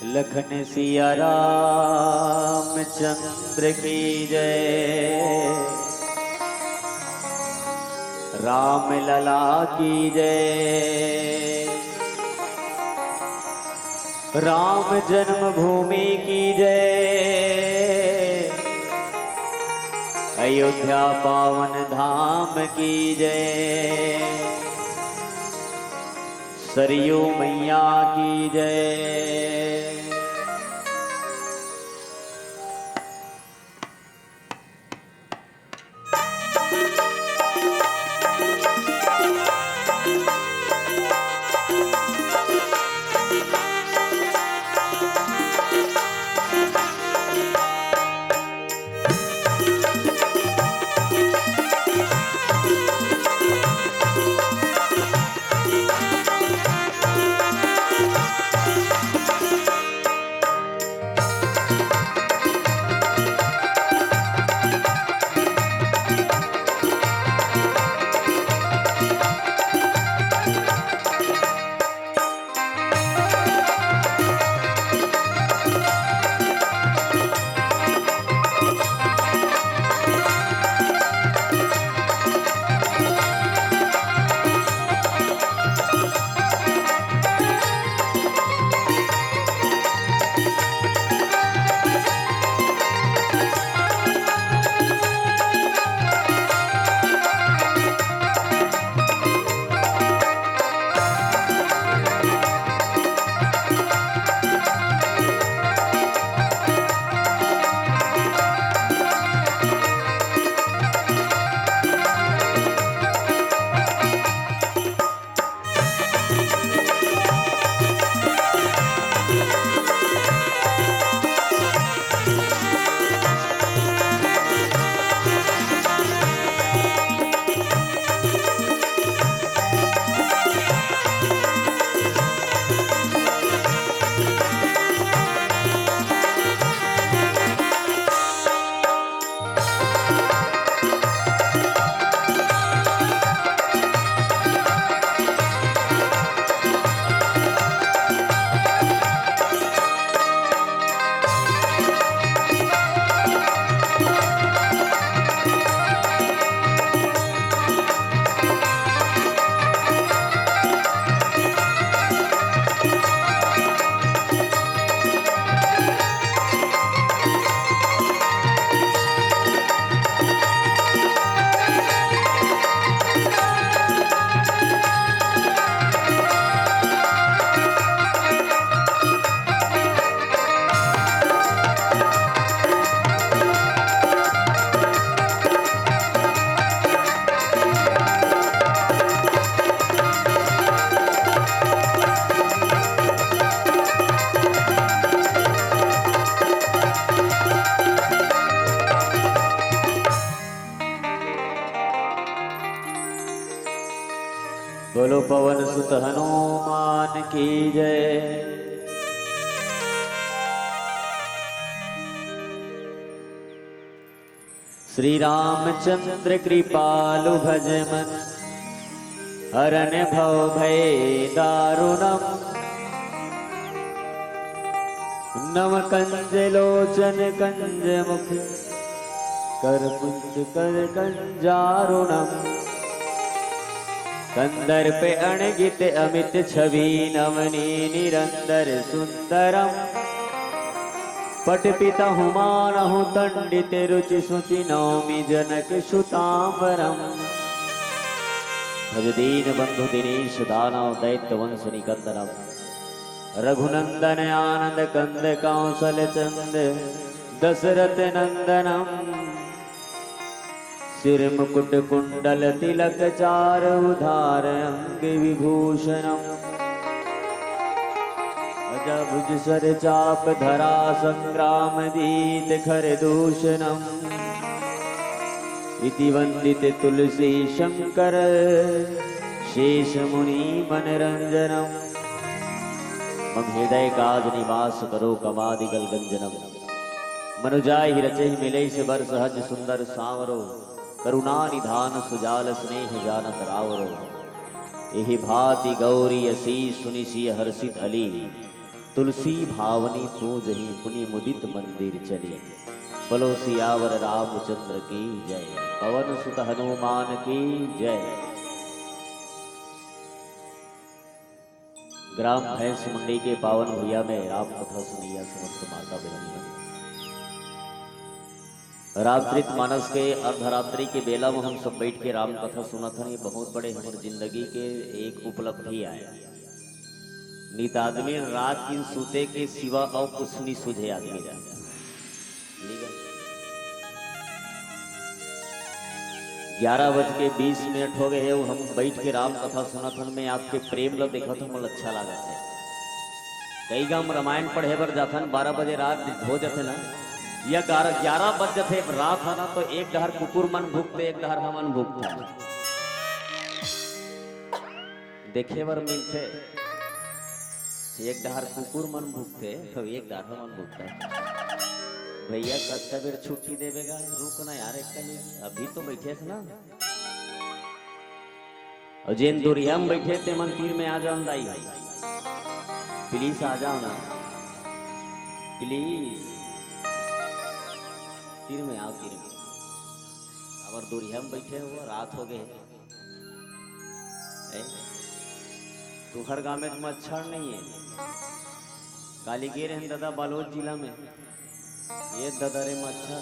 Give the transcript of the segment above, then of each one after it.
लखन सिया रामचंद्र की जय। राम लला की जय। राम जन्मभूमि की जय। अयोध्या पावन धाम की जय। सरयू मैया की जय। बोलो पवन सुत हनुमान की जय। श्री रामचंद्र कृपालु भजमन हरन भव भय दारुणम। नव कंज लोचन कंज मुख कर कुंज कर कंजारुणम। कंदर्प अणगित अमित छवि नवनी निरंतर सुंदरम। पटपिता हुमानहु दंडित रुचि सुति नौमि जनक सुतांबरम। भज दीन बंधु दिनेश दानव दैत्य वंश निकंदनम। रघुनंदन आनंद कंद कौशल चंद दशरथ नंदनम। सिर मुकुट कुंडल तिलक चारुधार अंग विभूषणम। अजभुज सर चाप धरा संग्राम दीत खर दूषणम। इति वंदित तुलसी शंकर शेष मुनि मनरंजनम। मम हृदय काज निवास करो कमादिगल गंजनम। मनुजाय ही रचे मिले से बर सहज सुंदर सांवरो। करुणा निधान सुजाल स्नेह जानत रावरो। यही भांति गौरी असी सुनिसी हर्षित अली। तुलसी भावनी पूजहि पुनि मुदित मंदिर चली। बोलो सियावर रामचंद्र की जय, पवन सुत हनुमान की जय। ग्राम भैंस मंडी के पावन भैया में राम कथा सुनिया समस्त माता बहनियों। रात्रित मानस के अर्धरात्रि के बेला में हम सब बैठ के राम कथा सुना था। ये बहुत बड़े हमारी जिंदगी के एक उपलब्धि आया। नीत आदमी रात दिन सूते के सिवा और कुछ नहीं सूझे आदमी जा 11:20 हो गए है। हम बैठ के राम कथा सुनथन में आपके प्रेम लो देखा तो मुझे अच्छा लगा थे। कई गांव रामायण पढ़े बर जाथन 12 बजे रात हो जाते ना, या 11 बज जाते रात है ना, तो एक डहर कुकुर मन भूखते एक डहर हमन भूखता देखे बर मिलते। एक डहर कुकुर मन भूखते तो एक डहर हमन भूखता। भैया कत्ता बेर छुट्टी देवेगा, रुक ना यार एक अभी तो बैठे थे ना। और जिन दुरिया में बैठे थे मंदिर में आ जाओ दाई भाई, प्लीज आ जाओ ना प्लीज। तीर में आओ तीर में। और दुरिया में बैठे हो रात हो गए। तुहर गांव में मच्छर नहीं है। कालीगेर है दादा बालोद जिला में। ये दादा रे मच्छर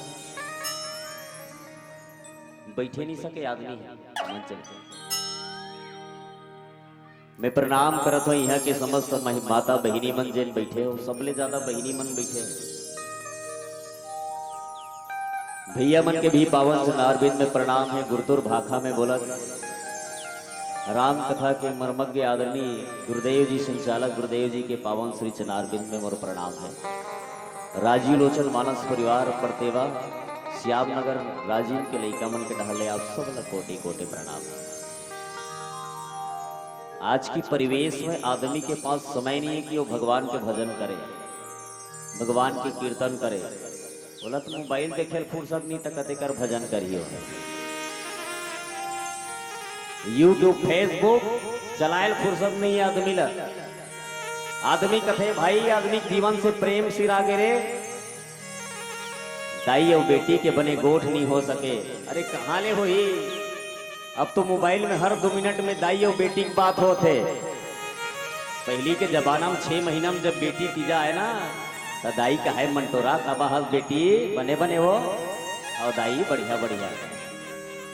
बैठे नहीं सके आदमी है। मैं प्रणाम करत हूँ यहाँ के समस्त माता बहिनी मन जेन बैठे हो, सबले ज्यादा बहिनी मन बैठे भैया मन के भी पावन चरणारविंद में प्रणाम है। गुरुतुर भाखा में बोला राम कथा के मर्मज्ञ आदरणीय गुरुदेव जी संचालक गुरुदेव जी के पावन श्री चरणारविंद में मोर प्रणाम है। राजीव लोचन मानस परिवार परतेवा श्याम नगर राजीव के लइका मन के ढहले आप सब कोटि कोटि प्रणाम। आज की परिवेश में आदमी के पास समय नहीं है कि वो भगवान के भजन करे, भगवान के कीर्तन करे। बोला तो मोबाइल देखे फुर्सत नहीं तकते कर भजन करियो। यूट्यूब फेसबुक चलाए फुर्सत नहीं है आदमी ला। आदमी कथे भाई आदमी जीवन से प्रेम सिरागे रे। दाई और बेटी के बने गोठ नहीं हो सके। अरे कहाँ ले हो ही? अब तो मोबाइल में हर 2 मिनट में दाई और बेटी की बात होते। पहली के जमाना में 6 महीना में जब बेटी तीजा है ना, तो दाई का है मंटोरा कबा हल बेटी बने बने हो। और दाई बढ़िया बढ़िया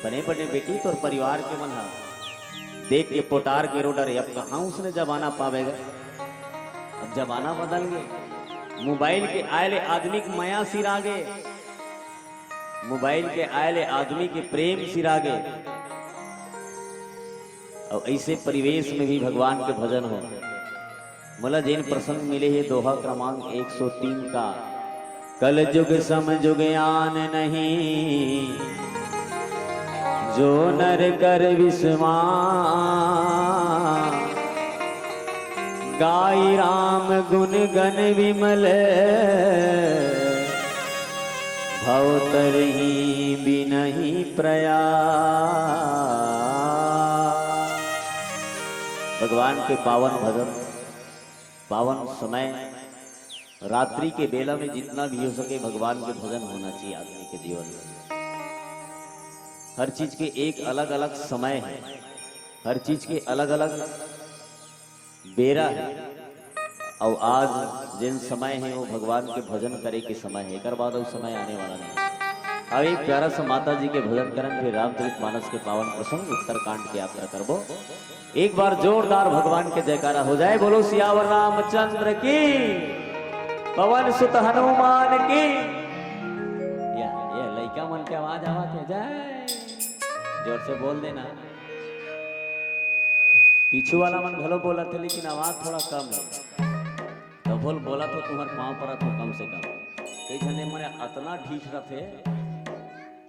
बने बने बेटी तो परिवार के मन देख के पोटार के रोडर। अब कहाँ उसने जमाना पावेगा? अब जमाना बदल गए। मोबाइल के आयले आदमी की माया सिरागे, मोबाइल के आयले आदमी के प्रेम सिरागे। और ऐसे परिवेश में भी भगवान के भजन हो। मला जैन प्रसंग मिले है दोहा क्रमांक 103 का। कल जुग सम जुग आन नहीं, जो नर कर विस्मा गाई राम गुण गण विमल भवतर ही बिनहि प्रयास। भगवान के पावन भजन पावन समय रात्रि के बेला में जितना भी हो सके भगवान के भजन होना चाहिए आदमी के जीवन में। हर चीज के एक अलग अलग समय है, हर चीज के अलग अलग बेरा है। और आज जिन समय है वो भगवान के भजन करे के समय है। एक बाद वो समय आने वाला नहीं। अब एक प्यारा सा माता जी के भजन करन फिर रामचरित मानस के पावन प्रसंग उत्तरकांड की यात्रा करबो। एक बार जोरदार भगवान के जयकारा हो जाए। बोलो सियावर रामचंद्र की, पवन सुत हनुमान की। ये लइका मन के आवाज आवा थे जय जोर से बोल देना। पीछू वाला मन भलो बोला थे लेकिन आवाज थोड़ा कम है। डबल बोला तो तुम्हारे पाँव पड़ा तो कम से कम। कई जने मने इतना ढीठ रखे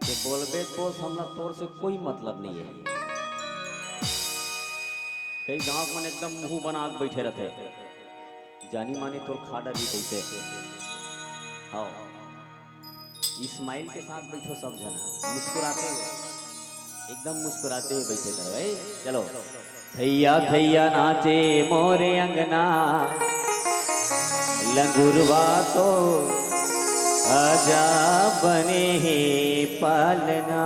कि बोलबे तो हमला तोर से कोई मतलब नहीं है। कई गांव में एकदम मुंह बना के बैठे रहते, जानी मानी तोर खाड़ा भी कैसे। हाँ इस्माइल के साथ बैठो सब जना मुस्कुराते हुए, एकदम मुस्कुराते हुए बैठे करो भाई। चलो थैया थैया नाचे मोरे अंगना, लंगुरवा तो आजा बने है पालना।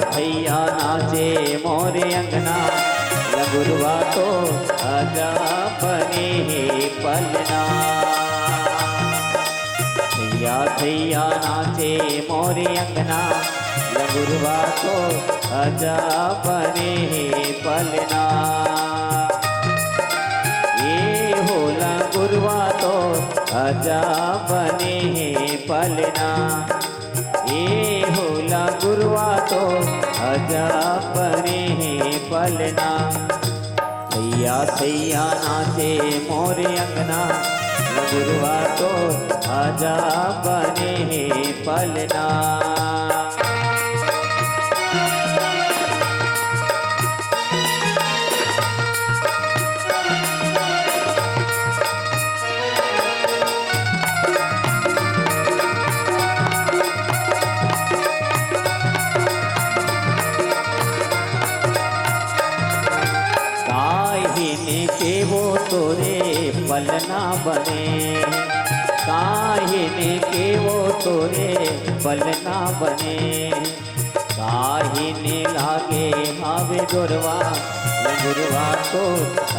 थैया नाचे मोरे अंगना, लंगुरवा तो आजा बने है पलना। थैया थैया नाचे मोरे अंगना, लंगुरवा तो आजा बने है पलना। ये हो लंगुरवा तो आजा बने है पलना। ये होला गुरुआ तो आजा बने है पलना। सैया सैया नाचे मोरे अंगना, गुरुआ तो आजा बने है पलना। तोरे पलना बने, काहिने के वो तोरे पलना बने। काहिने लागे हावे डोरवा, लंगुरवा तो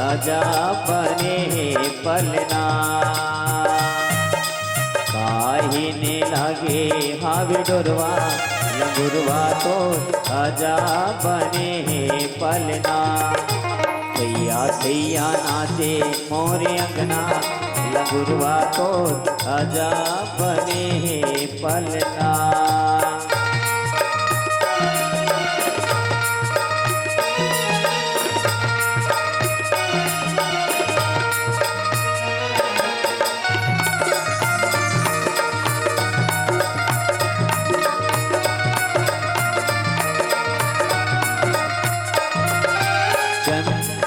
आजा बने है पलना। काहिने लागे हावे डोरवा, लंगुरवा तो आजा बने है पलना। सैया सैया नाचे मोरे अंगना, लंगुरवा तो आजा बने है पलना।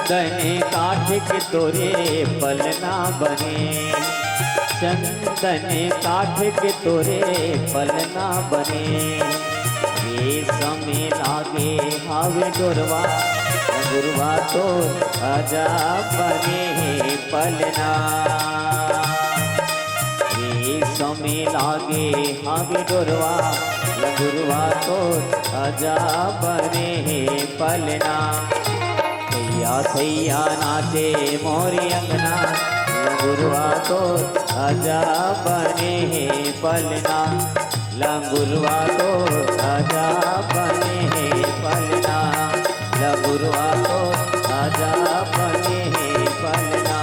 चंदने काठ के तोरे पलना बने, चंदने काठ के तोरे पलना बने। ये समय लागे हावे डोरवा, गुरुवा तो आजा बने है पलना। ये समय लागे हावे डोरवा, गुरुवा तो आजा बने है पलना। सैया सैया नाचे मोरे अंगना, लंगुरवा तो आजा बने है पलना। लंगुरवा तो आजा बने है पलना। लंगुरवा तो आजा बने है पलना।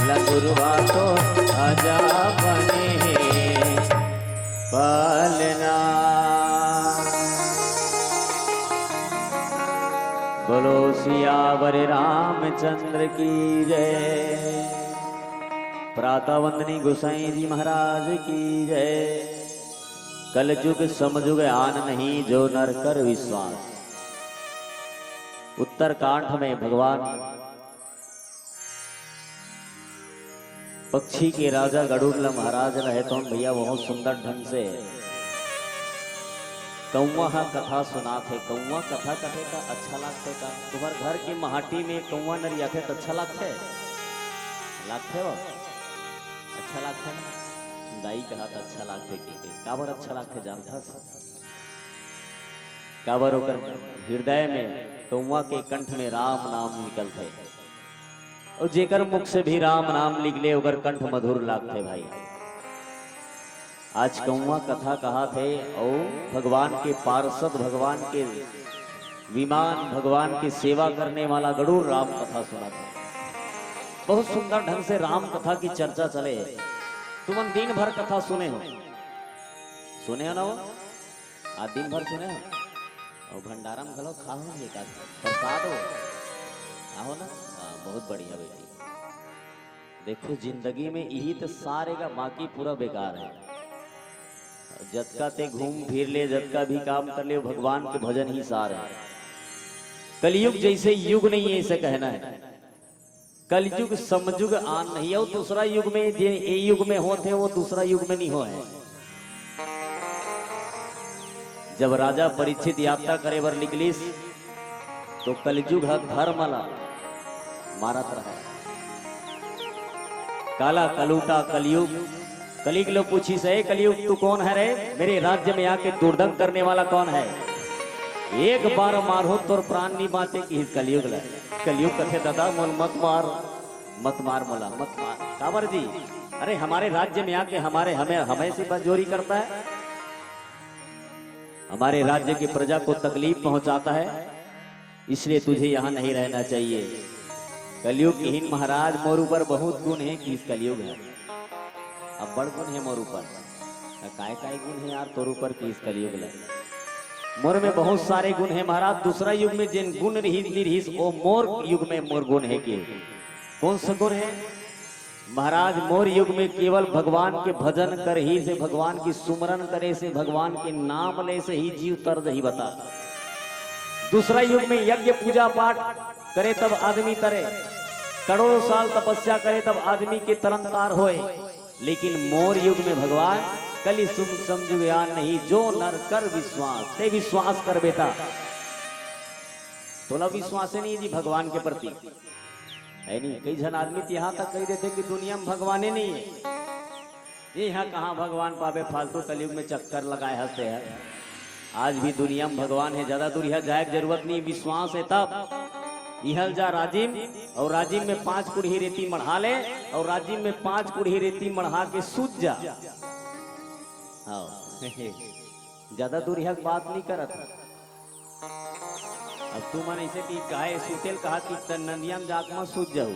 लंगुरवा तो आजा बने है पलना। बोलो सियावर रामचंद्र की जय। प्रातः वंदनी गोसाई जी महाराज की जय। कलयुग समयुग आन नहीं, जो नर कर विश्वास। उत्तरकांठ में भगवान पक्षी के राजा गरुड़ महाराज रहे तो भैया बहुत सुंदर ढंग से कौवा कथा सुना थे। कौवा कथा कथे का अच्छा लगते का? तुम्हारे घर की माटी में कौवा नरिया थे तो अच्छा लगते लगते वो अच्छा लगते ना। दाई कहा था अच्छा लगते कि काबर अच्छा लगते जानता काबर होकर हृदय में कौवा के कंठ में राम नाम निकलते और जेकर मुख से भी राम नाम निकले उगर कंठ मधुर लागते भाई। आज कौवा कथा कहा थे और भगवान के पार्षद, भगवान के विमान, भगवान की सेवा करने वाला गरुड़ राम कथा सुना था। बहुत सुंदर ढंग से राम कथा की चर्चा चले। तुम दिन भर कथा सुने हो ना? वो आज दिन भर सुने हो और भंडारा में खलो खाओ का प्रसाद हो आओ ना। बहुत बढ़िया बेटी। देखो जिंदगी में यही तो सारे का बाकी पूरा बेकार है। जतका ते घूम फिर ले, जतका भी काम कर ले, भगवान के भजन ही सार है। कलयुग जैसे युग नहीं है ऐसे कहना है। कलयुग समयुग आन नहीं है, दूसरा युग में ये युग में होते वो दूसरा युग में नहीं हो है। जब राजा परीक्षित यात्रा करे बर निकलिस तो कलयुग धर्मला मारत रहा। काला कलूटा कलयुग, कलिग लोग पूछी से कलयुग तू कौन है रे, मेरे राज्य में आके दुर्दंग करने वाला कौन है, एक बार मारो तो प्राण नहीं बाँचे कि कलयुग ला। कलयुग कथे दादा मोल मत मार मोला मत मार। काबर जी, अरे हमारे राज्य में आके हमें से बंजोरी करता है, हमारे राज्य की प्रजा को तकलीफ पहुंचाता है, इसलिए तुझे यहाँ नहीं रहना चाहिए। कलयुग हीन महाराज, मोर ऊपर बहुत गुण है कि इस कलयुग है, अब बड़ गुण है मोर ऊपर। काय काय गुण है यार तोर ऊपर की इस कलयुग है। मोर में बहुत सारे गुण है महाराज, दूसरा युग में जिन गुण रहीस वो मोर युग में मोर गुण है कि कौन सा गुण है महाराज। मोर युग में केवल भगवान के भजन कर ही से, भगवान की सुमरन करे से, भगवान के नाम ले से ही जीव तर्ज ही बता। दूसरा युग में यज्ञ पूजा पाठ करे तब आदमी तरे, करोड़ों साल तपस्या करे तब आदमी के तरंतार होए। लेकिन मोर युग में भगवान कली सुम समझुयान नहीं, जो नर कर विश्वास ते विश्वास कर बेटा। तोला विश्वास नहीं जी भगवान के प्रति है नहीं। कई जन आदमी यहाँ तक कह देते कि दुनिया में भगवान ही नहीं है, ये यहाँ कहाँ भगवान पावे, फालतू कलयुग में चक्कर लगाए हंसते हैं। आज भी दुनिया में भगवान है, ज्यादा दूर यहाँ जाए की जरूरत नहीं, विश्वास है तब इहल जा राजीव, और राजीव में 5 कुड़ी रेती मढ़ा ले, और राजीव में 5 कुड़ी रेती मढ़ा के सूझ जा। ज्यादा दूर यहाँ बात नहीं करत। अब तू मन ऐसे कि गाय सुतेल कहा कि नंदिया में जाक में सूझ जाऊ,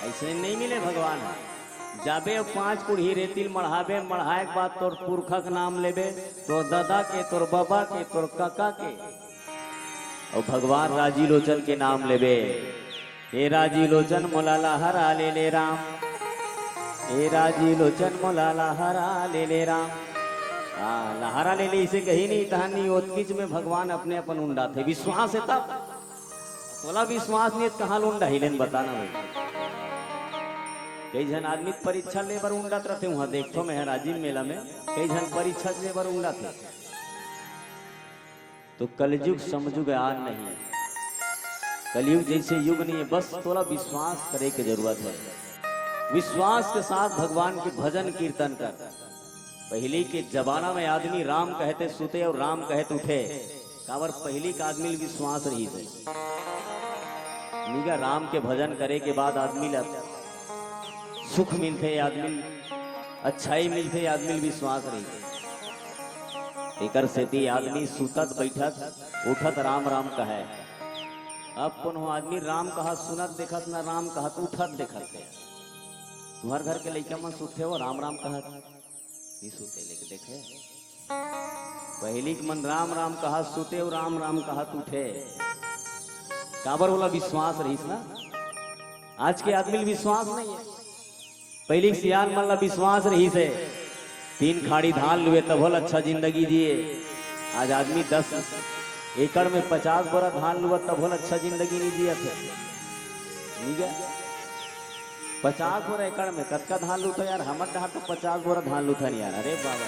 ऐसे नहीं मिले भगवान। जाबे 5 कुड़ी रेतिल मढ़ाबे, मढ़ाए के बाद तोर पुरखा के नाम लेबे, तोर दादा के, तोर बाबा के, तोर काका के, और भगवान राजी लोचन के नाम लेबे। हे राजी लोचन मोलाला हरा ले ले राम, हे राजी लोचन मोलाला हरा ले राम। लहरा ले ले इसे कही नहीं कहानी, ओतकीच में भगवान अपने अपन उंडा थे। विश्वास है तब, बोला विश्वास नहीं कहाँ उंडा हिलेन बताना भाई। कई जन आदमी परीक्षा ले बर उंडा रहते, वहां देखो मैं राजीव मेला में कई जन परीक्षा ले बर उंडा थे। तो कलयुग समझुग आन नहीं, कलयुग जैसे युग नहीं है, बस थोड़ा विश्वास करे की जरूरत है। विश्वास के साथ भगवान के भजन कीर्तन कर। पहले के जमाना में आदमी राम कहते सुते और राम कहते उठे, काबर पहली का आदमी विश्वास रही थे। निगा राम के भजन करे के बाद आदमी सुख मिलते, आदमी अच्छाई मिलते, आदमी विश्वास रही थे। एकर सेती आदमी सुतत बैठत उठत राम राम कहे। अब कोनो आदमी राम कहा सुनत देखत ना राम कहत उठत देखत। तुम्हार घर के लइका मन सुते हो राम राम कहत ही सुते लेके देखे। पहली के मन राम राम कहा सुते हो राम राम कहत उठे, काबर वाला विश्वास रहीस ना। आज के आदमी विश्वास नहीं है। पहली सियान मन ला विश्वास रही से 3 खाड़ी धान लुए तब होल अच्छा जिंदगी जिए। आज आदमी 10 एकड़ में 50 बोरा धान लुआ तब होल अच्छा जिंदगी नहीं जिया थे। 50 बोरा एकड़ में कतका धान लूटा यार, हमर डहा तो 50 बोरा धान लूटा नहीं यार। अरे बाबा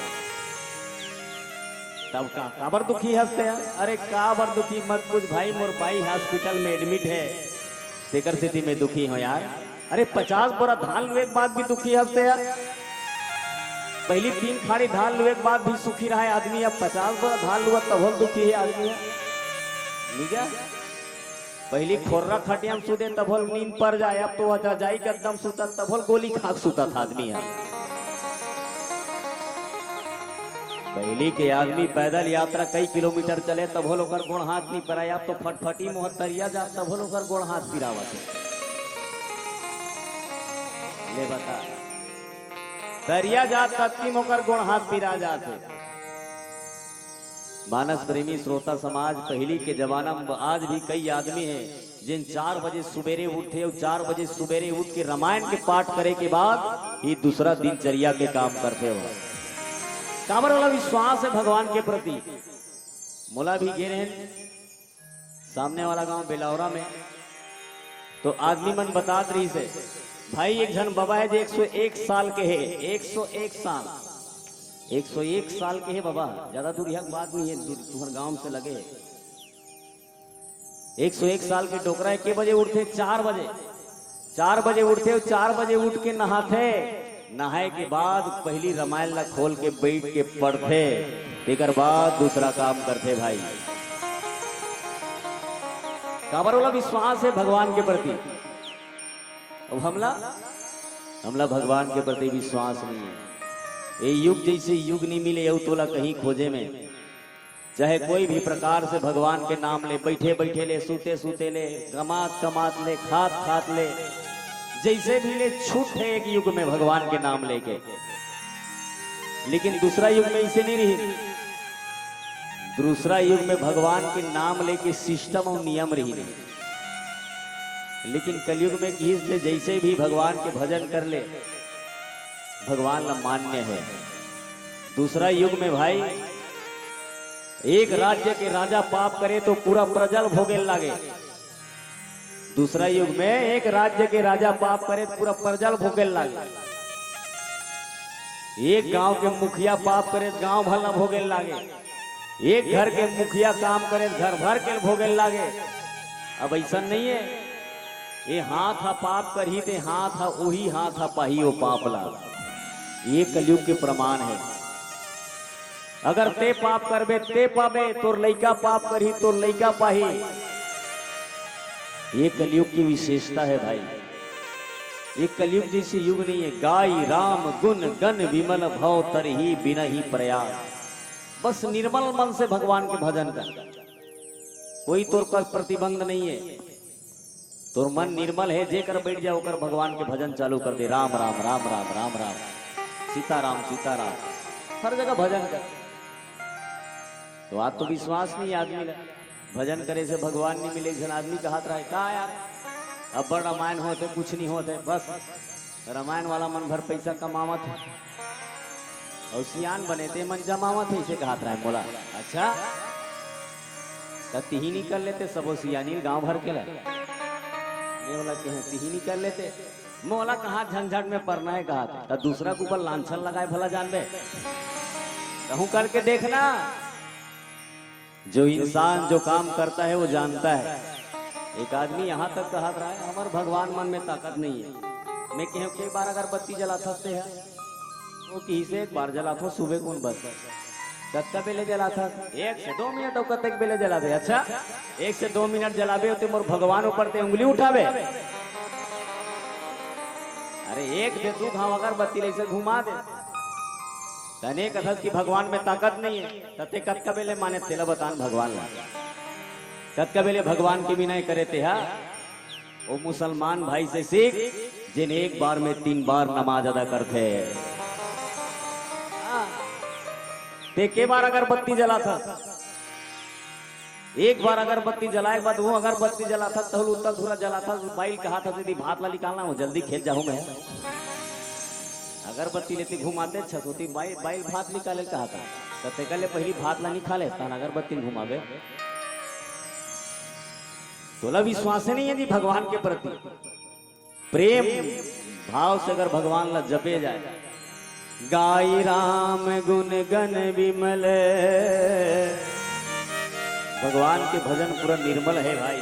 तब का काबर दुखी हंसते यार। अरे काबर दुखी मत पूछ भाई, मोर भाई हॉस्पिटल में एडमिट है, तेकर स्थिति में दुखी हो यार। अरे 50 बोरा धान लुए के बाद भी दुखी हंसते यार। पहली 3 खाड़ी धान लुए के बाद भी सुखी रहा है आदमी, अब 50 बोरा धान लुआ तब होल दुखी है आदमी। निगा पहली खोर्रा खटिया में सुते तब होल नींद पर जाए, अब तो जाई के एकदम सुता तब होल गोली खा सुता था आदमी है। पहली के आदमी पैदल यात्रा कई किलोमीटर चले तब होल ओकर गोड़ हाथ नहीं पराए, अब तो फटफटी मोहतरिया जा तब होल ओकर गोड़ हाथ पिरावत है। ले बता दरिया जात तत्म होकर गोड़ हाथ पिरा जाते। मानस प्रेमी श्रोता समाज, पहली के जमाना में आज भी कई आदमी हैं जिन 4 बजे सुबेरे उठे और 4 बजे सुबेरे उठ के रामायण के पाठ करे के बाद ही दूसरा दिनचर्या के काम करते हो। काबर वाला विश्वास है भगवान के प्रति। मोला भी गे रहे सामने वाला गांव बेलौरा में, तो आदमी मन बतात रही से भाई एक जन बाबा है जो 101 साल के है, 101 साल, 101 साल के है बाबा, ज्यादा दूर यहाँ बात नहीं है, तुम्हारे गांव से लगे 101 साल के डोकरा के बजे उठते, 4 बजे, 4 बजे उठते, 4 बजे उठ के नहाते, नहाए के बाद पहली रामायण ला खोल के बैठ के पढ़ते, एक बाद दूसरा काम करते भाई। काबर वाला विश्वास है भगवान के प्रति। अब हमला भगवान के प्रति विश्वास नहीं है। ये युग जैसे युग नहीं मिले यू तोला कहीं खोजे में, चाहे कोई भी प्रकार से भगवान के नाम ले, बैठे बैठे ले, सूते सूते ले, कमात कमात ले, खात खात ले, जैसे भी ले, छूट है एक युग में भगवान के नाम लेके। लेकिन दूसरा युग में ऐसे नहीं रही, दूसरा युग में भगवान के नाम लेके सिस्टम और नियम रही नहीं। लेकिन कलयुग में घीस ले, जैसे भी भगवान के भजन कर ले, भगवान ला मान्य है। दूसरा युग में भाई एक राज्य के राजा पाप करे तो पूरा प्रजल भोगे लागे। दूसरा युग में एक राज्य के राजा पाप करे तो पूरा प्रजल भोगे लागे। एक गांव के मुखिया पाप करे तो गांव भर ना भोगे लागे। एक घर के मुखिया काम करे तो घर भर के भोगे लागे। अब ऐसा नहीं है, ये हाथ हा पाप करही ते हाथ हा वही हाथ हा पाही वो पाप ला। ये कलयुग के प्रमाण है। अगर ते पाप करबे ते पाबे, तोर लइका पाप करही तोर लइका पाही। ये कलयुग की विशेषता है भाई। ये कलयुग जैसे युग नहीं है। गाय राम गुण गण विमल भव तरही बिना ही प्रयास। बस निर्मल मन से भगवान के भजन कर, कोई तोर का प्रतिबंध नहीं है। तोर मन निर्मल है, जेकर बैठ जाओ कर भगवान के भजन चालू कर दे। राम राम राम राम राम राम, सीताराम सीताराम, हर जगह भजन कर। तो आज तो विश्वास नहीं आदमी का, भजन करे से भगवान नहीं मिले। जन आदमी का हाथ रहे का यार, अब बड़ रामायण होते कुछ नहीं होते, बस रामायण वाला मन भर पैसा कमावत है और सियान बने थे मन जमावत है, इसे कहा रहा है। बोला अच्छा तिही कर लेते सबो सियानी गांव भर के लाए, बोला कि तिही कर लेते। मोला कहा झंझट में पड़ना है, कहा था दूसरा के ऊपर लांछन लगाए भला जानबे, कहूं करके देखना। जो इंसान जो काम करता है वो जानता है। एक आदमी यहाँ तक कहा रहा है हमारे भगवान मन में ताकत नहीं है। मैं कहूँ कई बार अगरबत्ती जलाता है वो कहीं से एक बार जलाता सुबह कौन बस कत्ता बेले जलाता 1 से 2 मिनट और कत्तक बेले जलाबे। अच्छा 1 से 2 मिनट जलाबे तो मोर भगवान ऊपर ते उंगली उठावे। अरे एक दे तू घाव अगरबत्ती ऐसे घुमा दे तने कथस की भगवान में ताकत नहीं है। तते कत्का बेले माने तेला बतान भगवान ला कत्का बेले भगवान की विनय करे थे। हा वो मुसलमान भाई से सीख जिन एक बार में 3 बार नमाज अदा करते हैं। ते के बार अगरबत्ती जला था, एक बार अगरबत्ती जलाए के बाद वो अगरबत्ती जला था तो उत्तर धूरा जला था। बाइल कहा था दीदी भात ला निकालना हो जल्दी खेत जाऊं मैं। अगरबत्ती लेती घुमाते छसोती बाइल भात निकाले कहा था तते कले पहली भात ला निकाले तन अगरबत्ती घुमावे। तोला विश्वास नहीं है जी भगवान के प्रति प्रेम भाव से अगर भगवान ला जपे जाए। गाई राम गुण गण विमल, भगवान के भजन पूरा निर्मल है भाई।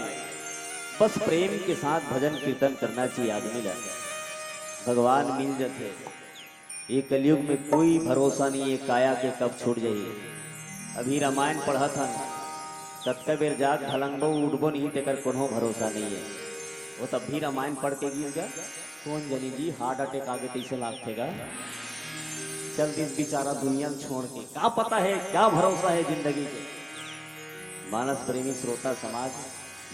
बस प्रेम के साथ भजन कीर्तन करना चाहिए आदमी का, भगवान मिल जाते। ये कलयुग में कोई भरोसा नहीं है काया के कब छूट जाइए। अभी रामायण पढ़ा था तत्का बेर जाग ढलंगबो उठबो नहीं तेकर कोनो भरोसा नहीं है। वो तब भी रामायण पढ़ के गिर गया कौन जनी जी हार्ट अटैक आगे कैसे लागतेगा। चल दिस बेचारा दुनिया छोड़ के, क्या पता है क्या भरोसा है जिंदगी के। मानस प्रेमी श्रोता समाज,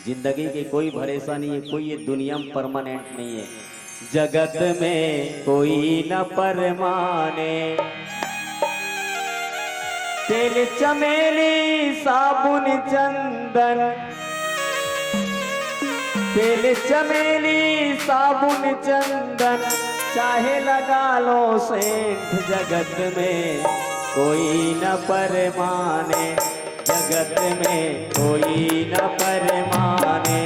जिंदगी के कोई भरोसा नहीं है, कोई ये दुनिया में परमानेंट नहीं है। जगत में कोई न परमाने, तेल चमेली साबुन चंदन, तेल चमेली साबुन चंदन चाहे लगा लो सेठ। जगत में कोई न परमाने, जगत में कोई न परमाने।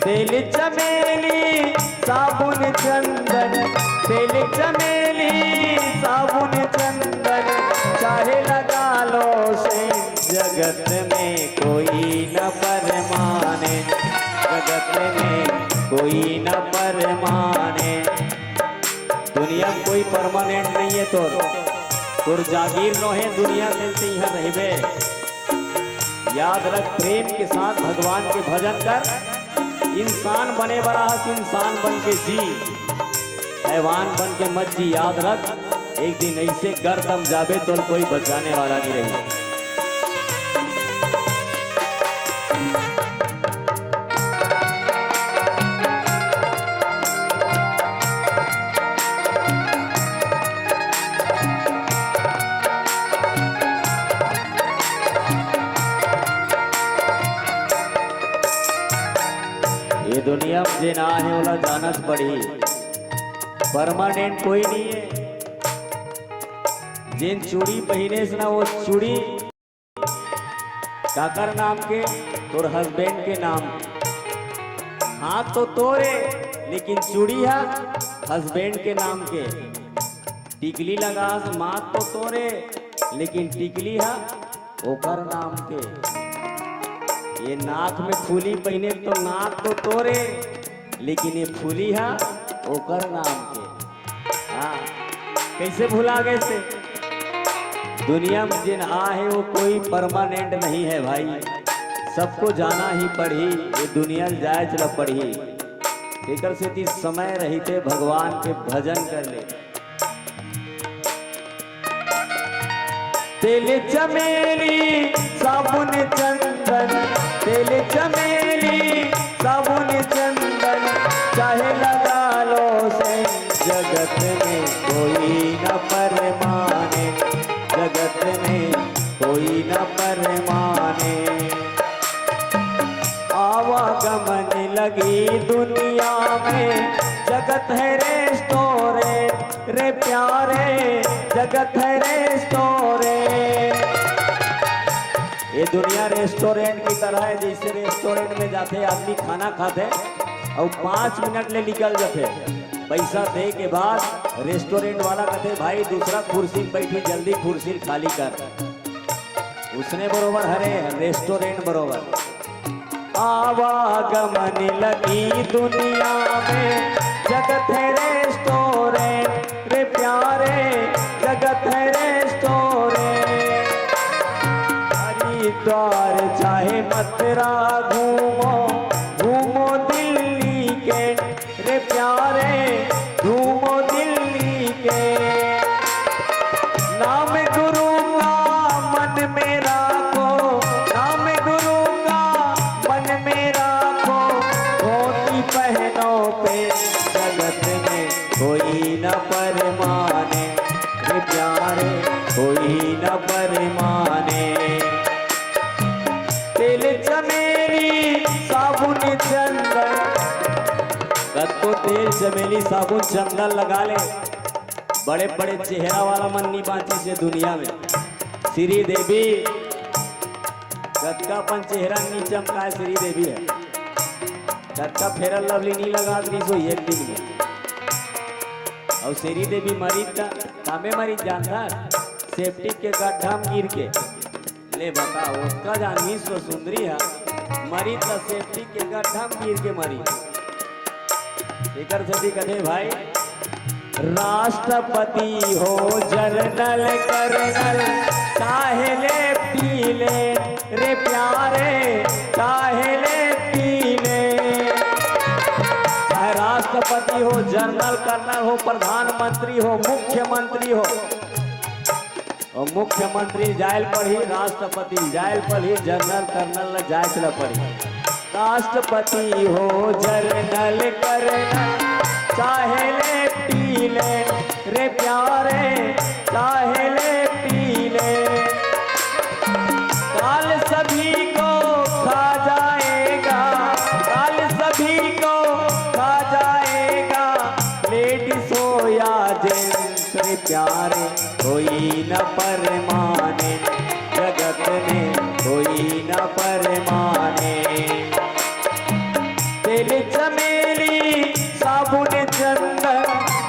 तेल चमेली साबुन चंदन, तेल चमेली साबुन चंदन, चाहे लगा लो से जगत में कोई न परमाने, जगत में कोई न परमाने। दुनिया में कोई परमानेंट नहीं है तोर जागीर नो है दुनिया से यहाँ रहबे। याद रख, प्रेम के साथ भगवान के भजन कर। इंसान बने बड़ा हक, इंसान बन के जी, हैवान बन के मत जी। याद रख, एक दिन ऐसे गर्दम जाबे तो कोई बचाने वाला नहीं रहेगा। ये दुनिया में जे ना है वाला जानत पड़ी, परमानेंट कोई नहीं है। जिन चूड़ी पहने से ना वो चूड़ी काकर नाम के, तोर हस्बैंड के नाम। हाथ तो तोरे लेकिन चूड़ी है हस्बैंड के नाम के। टिकली लगा माथ तो तोरे लेकिन टिकली है ओकर नाम के। ये नाक में फूली पहने तो नाक तो तोरे लेकिन ये फूली है ओकर नाम के। हाँ, कैसे भुला गए से? दुनिया में जिन आ है वो कोई परमानेंट नहीं है भाई, सबको जाना ही पड़ी। ये दुनिया जाए चला पड़ी। एकर से ती समय रहते भगवान के भजन कर ले। तेल चमेली साबुन चंदन, तेल चमेली साबुन चंदन, चाहे लगा लो से जगत में कोई न परमाने, जगत में कोई न परमाने। आवागमन लगी दुनिया में, जगत है रेस्टोरेंट रे प्यारे, जगत है रेस्टोरेंट। ये दुनिया रेस्टोरेंट की तरह है। जैसे रेस्टोरेंट में जाते आदमी खाना खाते और 5 मिनट ले निकल जाते, पैसा दे के बाद रेस्टोरेंट वाला कहते भाई दूसरा कुर्सी बैठी, जल्दी कुर्सी खाली कर। उसने बरोबर हरे रेस्टोरेंट बरोबर। आवागमन लगी दुनिया में, जगत है रेस्टोरेंट रे प्यारे, जगत है रेस्टोरेंट। हरिद्वार चाहे मथुरा घूमो, घूमो दिल्ली के रे प्यारे, घूमो दिल्ली के। नाम गुरु का मन में राखो, नाम गुरु का मन में राखो, धोती पहनो पे जगत में कोई न परमाने रे प्यारे, कोई न परमाने। तेल चमेली साबुन चंदन, कत्तो तेल चमेली साबुन चंदन लगा ले, बड़े बड़े चेहरा वाला मन नहीं बांची से दुनिया में। श्री देवी कत्कापन चेहरा नहीं चमकाए, श्री देवी है। कत्का फेरल लवली नहीं लगा दी सो एक दिन में। और श्री देवी मरीज का कामे मरीज जानता, सेफ्टी के गड्ढा में गिर के ले बताओ, उसका जान विश्व सुंदरी है, मरीज का सेफ्टी के गड्ढा में गिर के मरी। एकर से कहे भाई राष्ट्रपति हो जनरल कर्नल, चाहे ले पी ले रे प्यारे, चाहे ले पी ले। चाहे राष्ट्रपति हो, जनरल कर्नल हो, प्रधानमंत्री हो, मुख्यमंत्री हो। और मुख्यमंत्री जायल पढ़ी, राष्ट्रपति जायल पढ़ी, जनरल कर्नल जाए चला पढ़ी। राष्ट्रपति हो जनरल कर्नल, चाहे ले पी ले रे प्यारे, चाहे ले पी ले। काल सभी को खा जाएगा, काल सभी को खा जाएगा, लेडीज हो या जिनसे प्यारे कोई न परमाने, जगत में कोई न परमाने। तेल चमेली साबुन चंदन,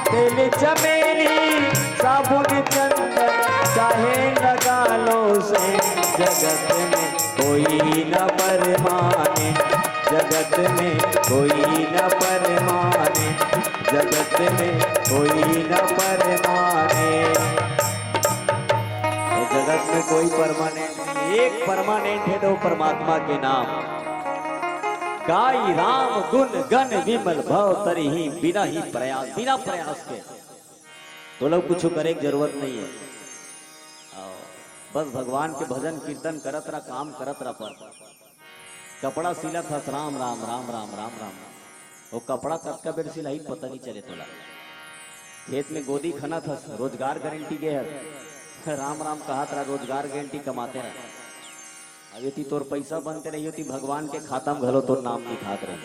तेल चमेली साबुन चंदन चाहे लगा लो से, जगत में कोई न परमाने, जगत में कोई न परमाने, जगत में कोई न परमाने। जगत में कोई परमानेंट नहीं, एक परमानेंट है तो परमात्मा के नाम। गाई राम गुण गण विमल भव तरिहि, बिना ही प्रयास, बिना प्रयास के तो लोग कुछ करे की जरूरत नहीं है। बस भगवान के भजन कीर्तन करत रहा, काम करत रहा। पर कपड़ा सिलत हस राम राम राम राम राम राम, वो कपड़ा कब का बेर सिलाई पता नहीं चले तोला। खेत में गोदी खनत हस, रोजगार गारंटी के है, राम राम कहत रहा, रोजगार गारंटी कमाते रहा। अब यदि तोर पैसा बनते रही होती भगवान के खाता में घलो तोर नाम दिखात रहे।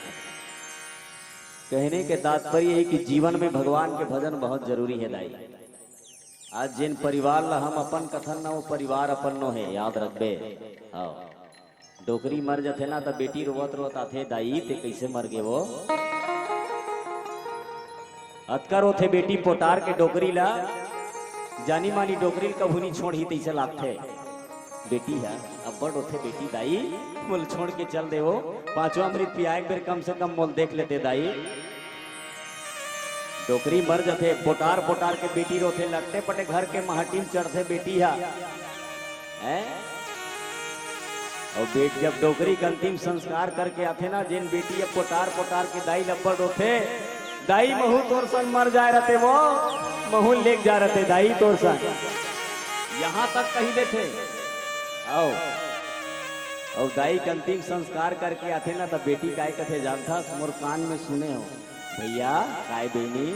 कहने के तात्पर्य है कि जीवन में भगवान के भजन बहुत जरूरी है दाई। आज जिन परिवार ला हम अपन कथन न, वो परिवार अपन नो है, याद रखबे। हाँ, डोकरी मर जाते ना तो बेटी रोवत रोवत आथे, दाई ते कैसे मर गए वो। अतकर होते बेटी पोटार के डोकरी ला, जानी मानी डोकरी कभुनी छोड़ ही तैसे लागते। बेटी है अब बड़ होते बेटी, दाई मोल छोड़ के चल दे, वो पांचवा अमृत पिया एक बेर कम से कम मोल देख लेते दाई। डोकरी मर जाते, पोटार पोटार के बेटी रोते, लगते पटे घर के महटी में चढ़ते बेटी है। और बेट जब डोकरी का अंतिम संस्कार करके आते ना, जिन बेटी अब पोटार पोटार के दाई लब्बड़ रोते, दाई महू तोर सन मर जाए रहते, वो महू लेक जा रहते दाई तोर सन, यहाँ तक कही देते। आओ और दाई का अंतिम संस्कार करके आते ना, तब बेटी काय कथे जानता, मोर कान में सुने हो भैया काय बेनी,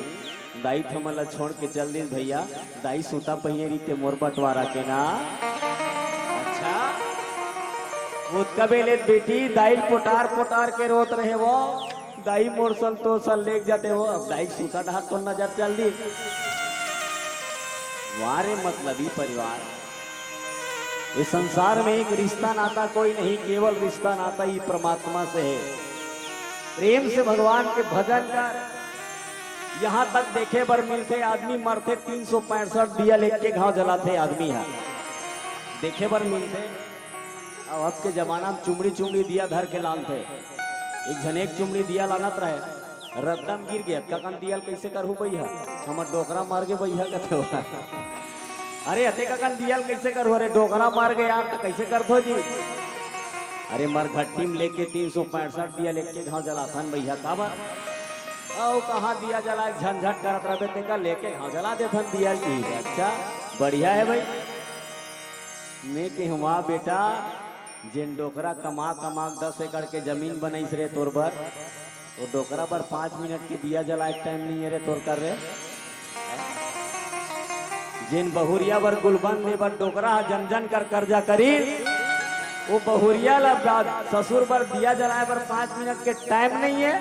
दाई थमला छोड़ के चल दी भैया, दाई सूता पहिए रीते मोर बंटवारा के ना। अच्छा उसका बेले बेटी दाई पोटार पोटार के रोत रहे, वो दाई मोर सल तो सल लेक जाते, वो अब दाई सूता ढाक तो नजर चल दी। वारे मतलबी परिवार, इस संसार में एक रिश्ता नाता कोई नहीं, केवल रिश्ता नाता ही परमात्मा से है। प्रेम से भगवान के भजन कर, यहाँ तक देखे बर मिलते आदमी मरते 365 दिया लेके घाव जलाते आदमी है, देखे बर मिलते। अब के जमाना में चुमड़ी चुमड़ी दिया धर के लानते, एक झनेक चुमड़ी दिया लानत रहे, रद्दम गिर गया, ककन दिया कैसे करहू भैया, हमर डोकरा मार के भैया कथे हो। अरे अते ककन दिया कैसे करू, अरे डोकरा मार गए आप तो कैसे कर दो जी। अरे मरघट्टी में लेके 365 दिया लेके घाव जलाथन भैया काबर, औ कहाँ दिया जला झंझट करत रहे तेका लेके घाव जला देथन दिया की। अच्छा बढ़िया है भाई, मैं के हुआ बेटा जिन डोकरा कमा कमा 10 एकड़ के जमीन बनैस रे तोर भर, वो डोकरा पर 5 मिनट के दिया जला एक टाइम नहीं है रे तोर कर रे। जिन बहुरिया बर गुलबन में बर डोकरा जन जन कर कर्जा करी, वो बहुरिया ला ससुर पर दिया जलाए पर 5 मिनट के टाइम नहीं है।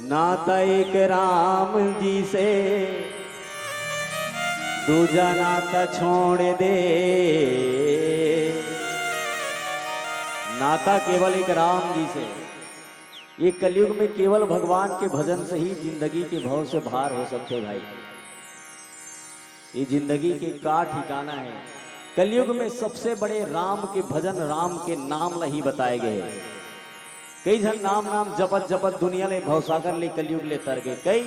नाता एक राम जी से दूजा नाता छोड़ दे, नाता केवल एक राम जी से। ये कलयुग में केवल भगवान के भजन से ही जिंदगी के भव से बाहर हो सकते भाई। ये जिंदगी के का ठिकाना है। कलयुग में सबसे बड़े राम के भजन, राम के नाम ला ही बताए गए। कई जन नाम नाम जपत जपत दुनिया ले भवसागर ले कलयुग ले तर गए। कई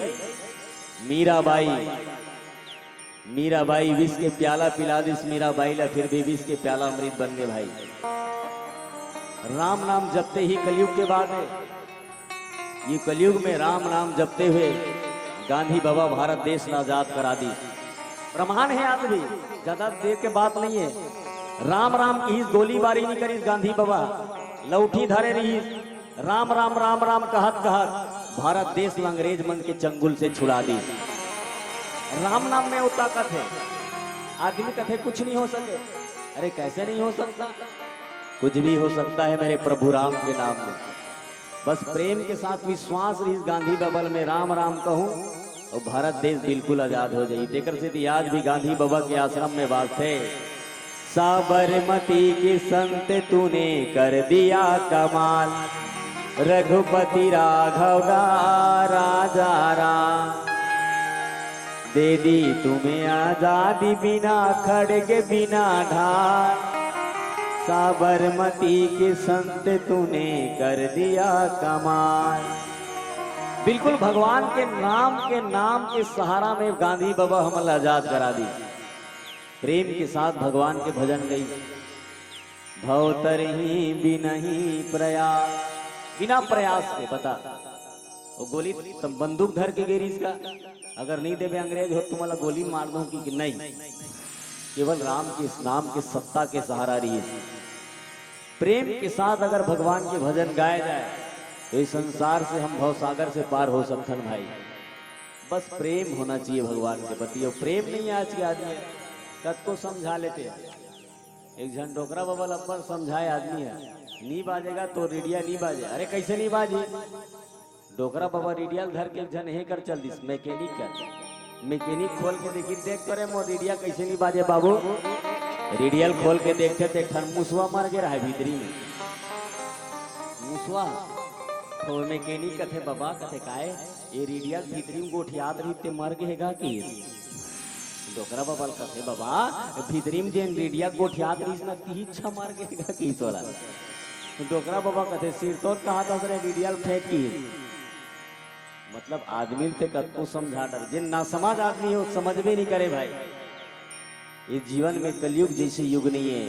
मीराबाई विष के प्याला पिला दिस मीराबाई ला, फिर भी विष के प्याला अमृत बन गए भाई। राम नाम जपते ही कलयुग के बाद है। ये कलयुग में राम नाम जपते हुए गांधी बाबा भारत देश ने आजाद करा दी। प्रमाण है आज भी, ज्यादा देर के बात नहीं है। राम राम की गोलीबारी नहीं करी गांधी बाबा, लौठी धरे रही, राम राम राम राम कहत कहत भारत देश अंग्रेज मन के चंगुल से छुड़ा दी। राम नाम में वो ताकत है। आदमी कहते कुछ नहीं हो सके, अरे कैसे नहीं हो सकता, कुछ भी हो सकता है मेरे प्रभु राम के नाम में। बस प्रेम के साथ विश्वास रही गांधी बबल में राम राम कहूं और भारत देश बिल्कुल आजाद हो जाई। देकर से आज भी गांधी बाबा के आश्रम में बात थे, साबरमती के संत तूने कर दिया कमाल, रघुपति राघव राजा राम, दे दी तुम्हें आजादी बिना खड़ग बिना ढाल, साबरमती के संत तूने कर दिया कमाल। बिल्कुल भगवान के नाम के सहारा में गांधी बाबा हमल आजाद करा दी। प्रेम के साथ भगवान के भजन गई, भवतरही बिनही प्रयास, बिना प्रयास के बता वो गोली बंदूक धर के गिरी इसका, अगर नहीं देवे अंग्रेज हो तुम्हारा गोली मार दूं कि नहीं, केवल राम के इस नाम के सत्ता के सहारा रही। प्रेम के साथ अगर भगवान के भजन गाए जाए तो इस संसार से हम भवसागर से पार हो सकते हैं भाई। बस प्रेम होना चाहिए भगवान के प्रति, और प्रेम नहीं आज के आदमी कद को समझा लेते। एक जन डोकरा बाबा लब्बर समझाए आदमी है, नहीं बाजेगा तो रेडिया नहीं बाजे, अरे कैसे नहीं बाजी, डोकरा बाबा रेडियल धर के जन हे कर चल दिस मैकेनिक खोल के देखी, देख करे मोर रेडिया कैसे नहीं बाजे बाबू, रेडियल खोल के देखते थे ठन मुसवा मर गया है भीतरी में, मुसवा तो मैकेनिक कथे बाबा कथे काहे ये रेडियल भीतरी में गोठियात रही ते मर गएगा कि डोकरा बाबा कथे बाबा भीतरी में जेन रेडिया गोठियात रही ना ती इच्छा मर गएगा कि सोला, डोकरा बाबा कथे सिर तो कहा था रेडियल फेंक की, मतलब आदमी से कत्को समझा डर, जिन ना समझ आदमी हो समझ भी नहीं करे भाई। इस जीवन में कलयुग जैसे युग नहीं है,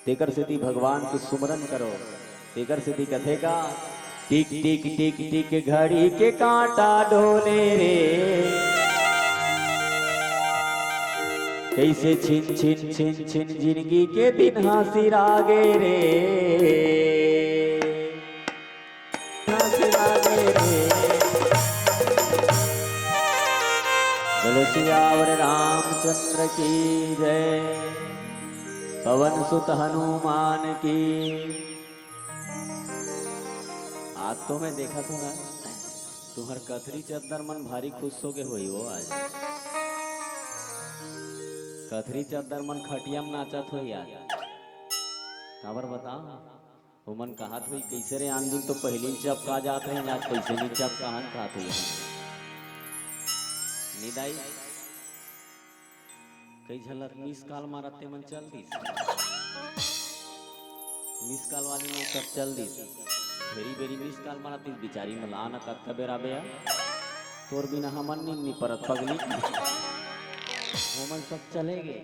तेकर से भगवान को सुमरन करो, तेकर से कथे का टिक टिक टिक टिक घड़ी के कांटा ढोले रे, कैसे छिन छिन छिन छिन जिंदगी के दिन हासिर आगे रे, हासिर आगे रे। बोलो सियावर रामचंद्र की जय, पवन सुत हनुमान की। आज तो मैं देखा था ना तुम्हार कथरी चद्दर मन भारी खुश हो के हुई वो, आज कथरी चद्दर मन खटिया में नाचत हुई आज, खबर बता वो मन कहा हुई कैसे रे आन दिन तो पहली चपका जाते हैं, आज कैसे नहीं चपका खात हुई निदाई कई झलक मिस कॉल मारते मन चल दी, मिस कॉल वाली में सब चल दी, बेरी बेरी मिस कॉल मारती बिचारी मला न कत्ता बेरा बेया तोर बिना हमन नहीं परत पगली वो मन सब चले गए,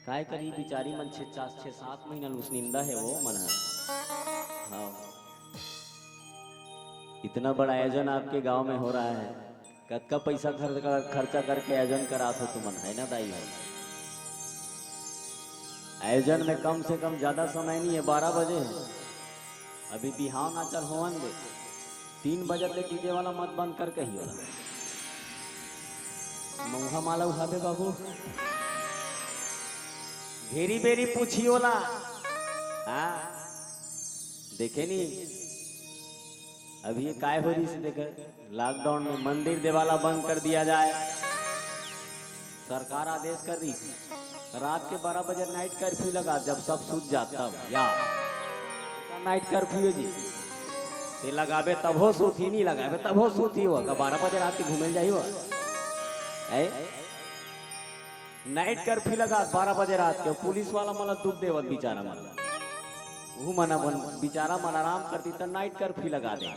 काय करी बिचारी मन 6-7 महीना लूस निंदा है वो मन। हाँ इतना बड़ा आयोजन आपके गांव में हो रहा है, कद का पैसा खर्चा करके आयोजन करा तो तुमन है ना दाई है। आयोजन में कम से कम ज्यादा समय नहीं है, 12 बजे है, अभी बिहाव नाचल होवन दे 3 बजे ले डीजे वाला मत बंद करके ही होला, मऊहा माला उठाबे बाबू घेरी बेरी पूछी होला। हाँ देखे नहीं अभी ये काय हो रही से देखे, लॉकडाउन में मंदिर देवाला बंद कर दिया जाए, सरकार आदेश कर रही रात के 12 बजे नाइट कर्फ्यू लगा, जब सब सूझ जाता या नाइट कर्फ्यू जी ये लगाबे तब हो सूती, नहीं लगाबे तब हो सूती हो, 12 बजे रात के घूमे जाइए हो नाइट कर्फ्यू लगा 12 बजे रात के, पुलिस वाला मला दुख देवत बेचारा मला वो मना बेचारा मन आराम करती तो नाइट कर्फ्यू लगा दे।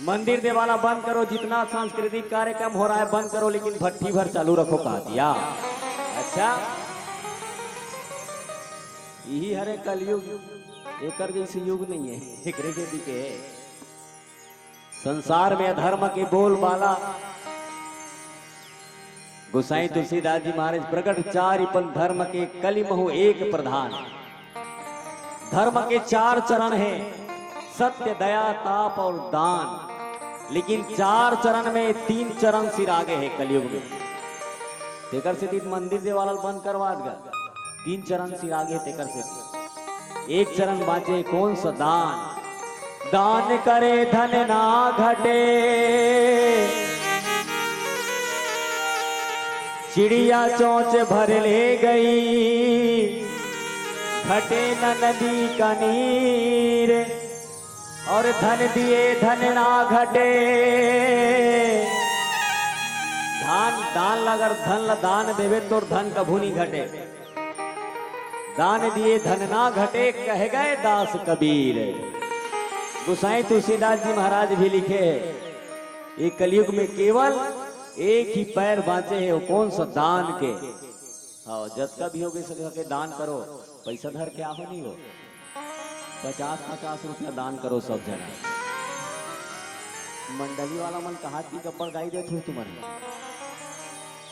मंदिर देवाला बंद करो, जितना सांस्कृतिक कार्यक्रम हो रहा है बंद करो, लेकिन भट्टी भर चालू रखो कहा दिया। अच्छा यही हरे कलयुग, एकर जैसे युग नहीं है, एक रेखे दिखे संसार में अधर्म के बोल बाला गोसाई तुलसीदास जी महाराज प्रकट 4 धर्म के कलिमहु एक प्रधान, धर्म के 4 चरण हैं, सत्य दया ताप और दान, लेकिन 4 चरण में 3 चरण सिर आगे है कलयुग में। तेकर से मंदिर देवाला बंद करवा देगा, 3 चरण सिर आगे तेकर से एक चरण बाँचे कौन सा दान। दान करे धन ना घटे, चिड़िया चोंच भर ले गई, घटे न नदी का नीर। और धन दिए धन ना घटे, दान अगर धन दान देवे तो धन कभू नहीं घटे। दान दिए धन ना घटे, कह गए दास कबीर। गोसाई तुलसीदास जी महाराज भी लिखे ये कलयुग में केवल एक ही पैर बाँचे है, वो कौन सा दान के। हाँ जब का भी होगे सके दान करो, पैसा धर के आओ नहीं हो, 50-50 रुपया दान करो सब जना। मंडली वाला मन कहा कि कपड़ गाई दे थू तुम्हारे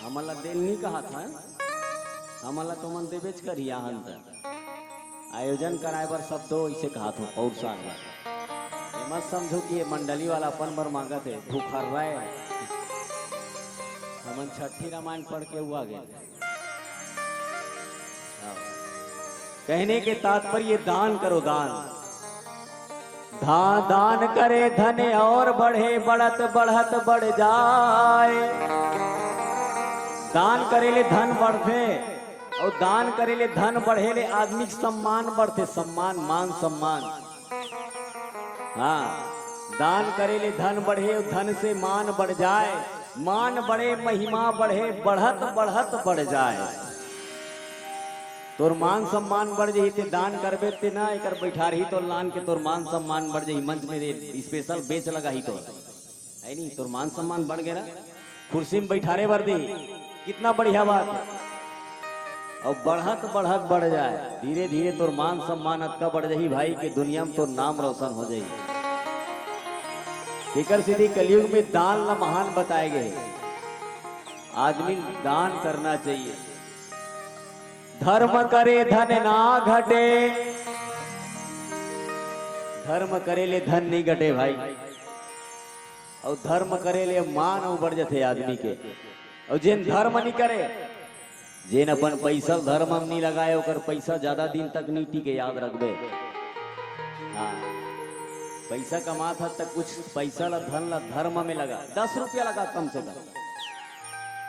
हमला दिल नहीं कहा था, हमला तो मन देवेच करी आयोजन कराए बर सब दो इसे कहा था पौर मत समझो कि ये मंडली वाला अपन बर मांगा थे भूखर रहे। हमन छठी रामायण पढ़ के हुआ गए। कहने के तात्पर्य दान करो, दान दान करे धन और बढ़े, बढ़त बढ़त बढ़ जाए। दान करेले धन बढ़े, और दान करेले धन बढ़ेले आदमी सम्मान बढ़ते, सम्मान मान सम्मान। हाँ दान करेले धन बढ़े, धन से मान बढ़ जाए, मान बढ़े महिमा बढ़े, बढ़त बढ़त बढ़ जाए। तोर मान सम्मान बढ़ जाई ते दान करबे ते ना एकर बैठा रही तो लान के तोर मान सम्मान बढ़ जाई। मंच में स्पेशल बेच लगा ही तो है नहीं, तोर मान सम्मान बढ़ गया, कुर्सी में बैठारे बर दी, कितना बढ़िया बात। और बढ़त बढ़त बढ़ जाए, धीरे धीरे तोर मान सम्मान अतका बढ़ जाही भाई कि दुनिया में तोर नाम रोशन हो जाई। फिकर सीधी कलयुग में दान ला महान बताए गए, आदमी दान करना चाहिए। धर्म करे धन ना घटे, धर्म करे ले धन नहीं घटे भाई, और धर्म करे ले मान बढ़ जाते आदमी के। और जिन धर्म नहीं करे, जिन अपन पैसा धर्म में नहीं लगाए, ओकर पैसा ज्यादा दिन तक नहीं टिके, याद रखबे। हाँ पैसा कमा था तक कुछ पैसा ला धन ला धर्म में लगा, 10 रुपया लगा कम से कम।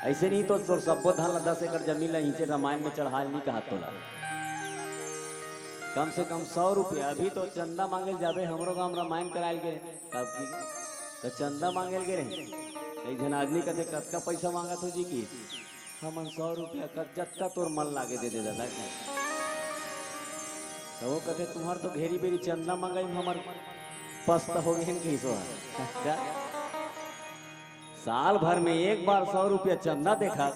ऐसे नहीं तो सबको धन ला 10 एकड़ जमीन ला नीचे रामायण में चढ़ा नहीं कहा तो ला। कम से कम 100 रुपया। अभी तो चंदा मांगे जाबे, हमरो गांव रामायण करायल गए तो चंदा मांगे गए, एक जन आदमी कहते कतका पैसा मांगा तो जी की हमन 100 रुपया जत्ता तोर मन लागे दे दादा। तो वो कहते तुम्हार तो घेरी बेरी चंदा मंगाई हमार पस्त हो गए कि साल भर में एक बार 100 रुपया चंदा देखा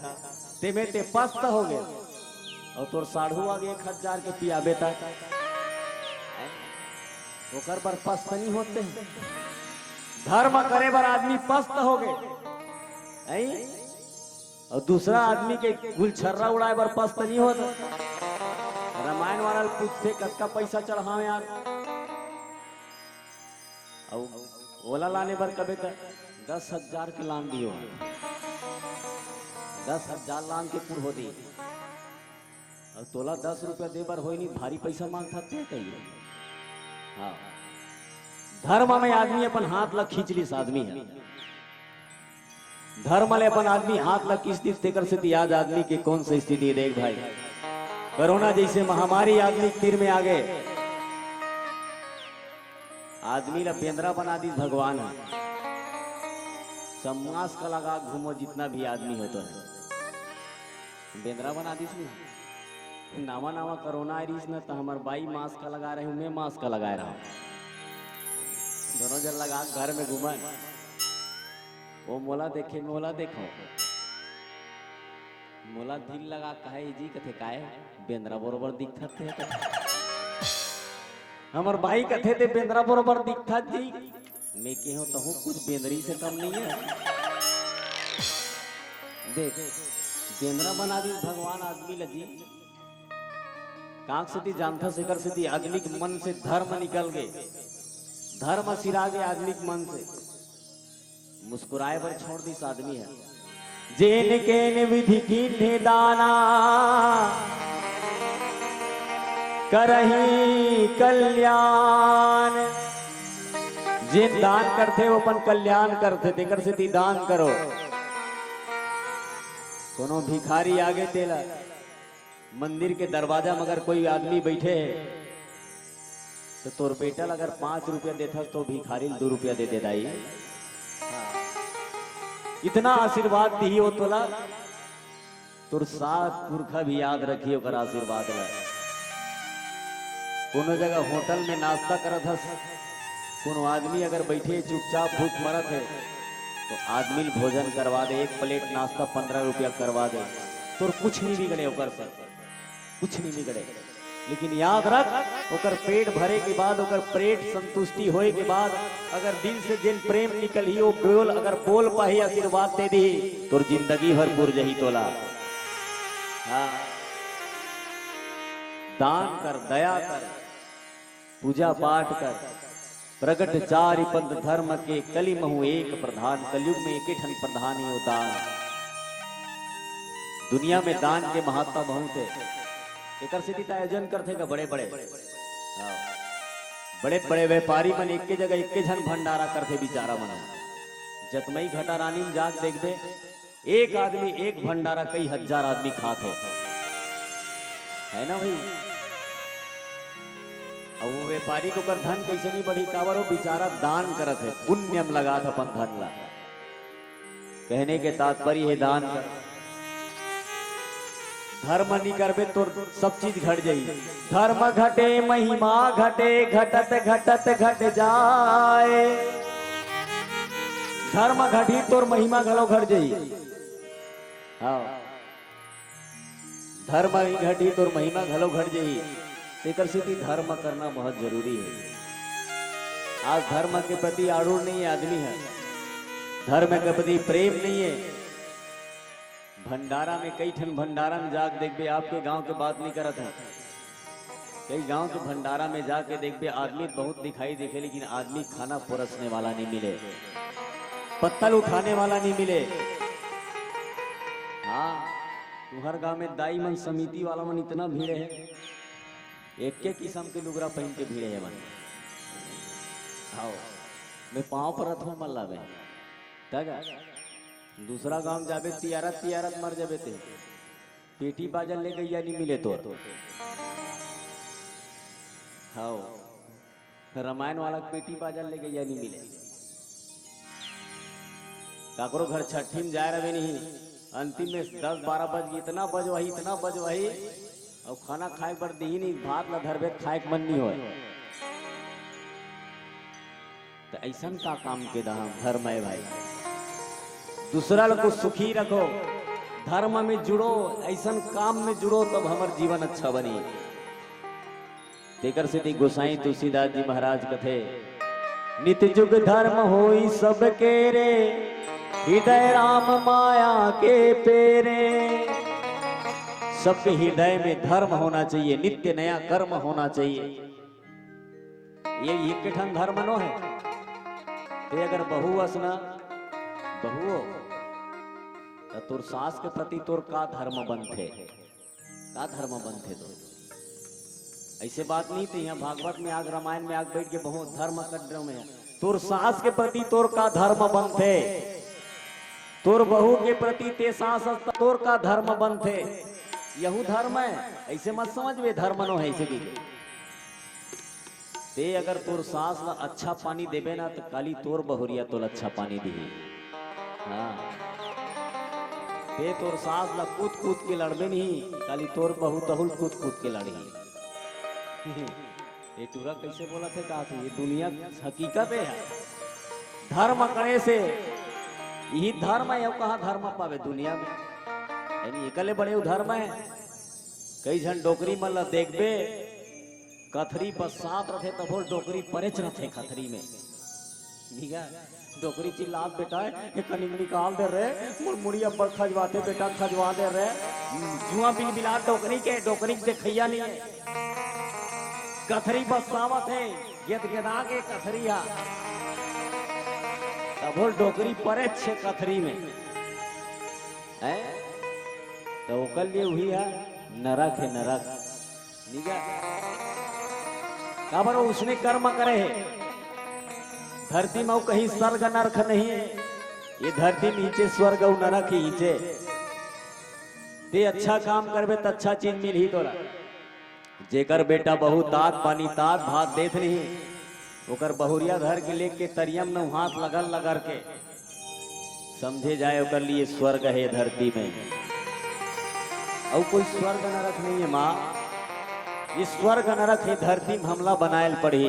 ते में ते पस्त हो गए, और तोर साढ़ू आगे 1000 के पियाबे तक ओकर पर पस्त नहीं होते। धर्म करे बर आदमी पस्त हो गए, और दूसरा आदमी के गुलछर्रा उड़ाए बर पस्त नहीं होता। रामायण वाला पूछते कतका पैसा चढ़ावे यार, और ओला लाने बर कबे का 10,000 के लान दियो, 10,000 लान के पूर हो दी, और तोला 10 रुपया दे बर हो नहीं, भारी पैसा मांगता थे कहिए। हाँ धर्म में आदमी अपन हाथ ला खींच ली आदमी है, धर्म ले अपन आदमी हाथ ला किस तेकर से याद आदमी के कौन सी स्थिति देख भाई। कोरोना जैसे महामारी आदमी तीर में आ गए, आदमी ला पेंद्रा बना दी भगवान है। सब मास्क लगा घूमो, जितना भी आदमी है तो बेंद्रा बना दी नावा नावा कोरोना आ रही ना, तो हमारे बाई मास्क लगा रहे हूँ, मैं मास्क लगा रहा हूँ, दोनों जन लगा घर में घूमा। वो मोला देखे मोला देखो, मोला दिल लगा कहे जी कथे काहे बेंद्रा बरोबर दिखता थे, हमार भाई कथे थे बेंद्रा बरोबर दिखता जी, मैं के हो तो हूँ कुछ बेंदरी से कम नहीं है। देख बेंद्रा बना दी भगवान आदमी लगी, काक से जानता शिकर से आदमी के मन से धर्म निकल गए, धर्म सिरा गए आदमी के मन से, मुस्कुराए पर छोड़ दी आदमी है। जेन केन विधि की दाना करही कल्याण। जिन दान करते वो अपन कल्याण करते, तेकर से ती दान करो। कोनो भिखारी आगे तेला मंदिर के दरवाजा में अगर कोई आदमी बैठे है तो तोर बेटा अगर 5 रुपया देता तो भिखारी 2 रुपया दे दे दाई। इतना आशीर्वाद दी हो तोला, तोर सात पुरखा भी याद रखी ओकर आशीर्वाद ला। कोनो जगह होटल में नाश्ता करत हस, कोनो आदमी अगर बैठे चुपचाप भूख मरत है तो आदमी भोजन करवा दे, 1 प्लेट नाश्ता 15 रुपया करवा दे, तोर कुछ नहीं बिगड़े ओकर से, कुछ नहीं बिगड़े। लेकिन याद रख, ओकर पेट भरे के बाद, ओकर पेट संतुष्टि होए के बाद अगर दिल से जिन प्रेम निकल ही वो बोल, अगर बोल पाही आशीर्वाद दे दी तोर जिंदगी भर पुर जही तोला। हाँ, दान कर, दया कर, पूजा पाठ कर, प्रगट चारि पंथ धर्म के कली महु एक प्रधान। कलयुग में एक ठन प्रधान ही हो दान। दुनिया में दान के महत्ता बहुत है। एक आयोजन करते का बड़े बड़े व्यापारी मन एक के जगह एक के झन भंडारा करते बिचारा मन। जतमई घटा रानी में जाग देख दे, एक आदमी एक भंडारा कई हजार आदमी खाते है ना भाई। अब वो व्यापारी को कर धन कैसे नहीं बढ़ी, कावर वो बेचारा दान करत है, पुण्यम लगा अपन धन ला। कहने के तात्पर्य है दान कर। धर्म नहीं करबे तो सब चीज घट जाई। धर्म घटे महिमा घटे, घटत घटत घट जाए। धर्म घटी तोर महिमा घलो घट जाई। हाँ, धर्म घटी तोर महिमा घलो घट जाई। तेकर से धर्म करना बहुत जरूरी है। आज धर्म के प्रति आरूढ़ नहीं है आदमी है, धर्म के प्रति प्रेम नहीं है। भंडारा में कई ठन भंडारा में जाके देखबे, आपके गांव के बात नहीं करत है, कई गांव के भंडारा में जाके देखबे आदमी बहुत दिखाई देखे, लेकिन आदमी खाना परोसने वाला नहीं मिले, पत्तल उठाने वाला नहीं मिले। हाँ, तुम्हार गांव में दाई मन समिति वाला मन इतना भीड़ है, एक के किस्म के लुगरा पहन के भीड़े है मन। आओ, मैं पाँव पर रथ में मल्ला में तगा दूसरा गांव जाबे तियारत मर जाबे ते पेटी बाजल ले गैया नहीं मिले तो। हाँ, रामायण वाला पेटी बाजल ले गैया नहीं मिले। काकरो घर छठी में जाए रहे नहीं, अंतिम में 10-12 बज गई, इतना बज वही और खाना खाए पर दी नहीं, भात ला धरबे खाए मन नहीं हो। तो ऐसा का काम के दाम धर्म है भाई। दूसरा को सुखी रखो, धर्म में जुड़ो, ऐसा काम में जुड़ो, तब हमार जीवन अच्छा बनी। तेकर से गोसाई तुलसीदास जी महाराज कथे, नित्य जुग धर्म होई सबके रे, हृदय राम माया के पेरे। सबके हृदय में धर्म होना चाहिए, नित्य नया कर्म होना चाहिए। ये एक ठन धर्म नो है। ते अगर बहु असना बहु तो तोर सास के प्रति तोर का धर्म बनथे, का धर्म बनथे तो ऐसे बात नहीं थी। यहाँ भागवत में आग, रामायण में आग बैठ के बहुत धर्म कड्रों में तोर सास के प्रति तोर का धर्म बनथे, तोर बहू के प्रति ते सास तोर का धर्म बनथे। यहू धर्म है, ऐसे मत समझ वे धर्म नो है। ऐसे भी ते अगर तोर सास ला अच्छा पानी देबे ना तो काली तोर बहुरिया तोल अच्छा पानी दी। हाँ, ते तोर सास ला कूद कूद के लड़बे नहीं, काली तोर बहू तहुल कूद कूद के लड़ी। ये टूरा कैसे बोला थे का, ये दुनिया हकीकत है। धर्म करे से यही धर्म है। कहाँ धर्म पावे दुनिया में, यानी एकले बड़े धर्म है। कई जन डोकरी मन देखबे कथरी बसात रथे तब डोकरी परेच रथे कथरी में। ठीक है, डोकरी चिल्लात बेटा है कनी निकाल दे रहे, मुड़िया पर खजवाते बेटा खजवा दे रहे, जुआ बिल बिला डोकरी के देखैया नहीं है। कथरी बसावत है, गेदा के कथरिया तब डोकरी परेच छे कथरी में है। तो ओकर लिए हुई है नरक है, नरक। ठीक है, काबर उसने कर्म करे है। धरती में कहीं स्वर्ग नरक नहीं है, ये धरती नीचे स्वर्ग और नरक ही नीचे। ते अच्छा काम करबे तो अच्छा चीज मिल ही तोरा। जेकर बेटा बहु तात पानी तात भात देत नहीं, ओकर बहुरिया घर के लेके तरियम न हाथ लगल लगर के समझे जाए ओकर लिए स्वर्ग है धरती में। और कोई स्वर्ग नरक नहीं है माँ, ये स्वर्ग नरक है धरती में हमला बनायल पड़ी।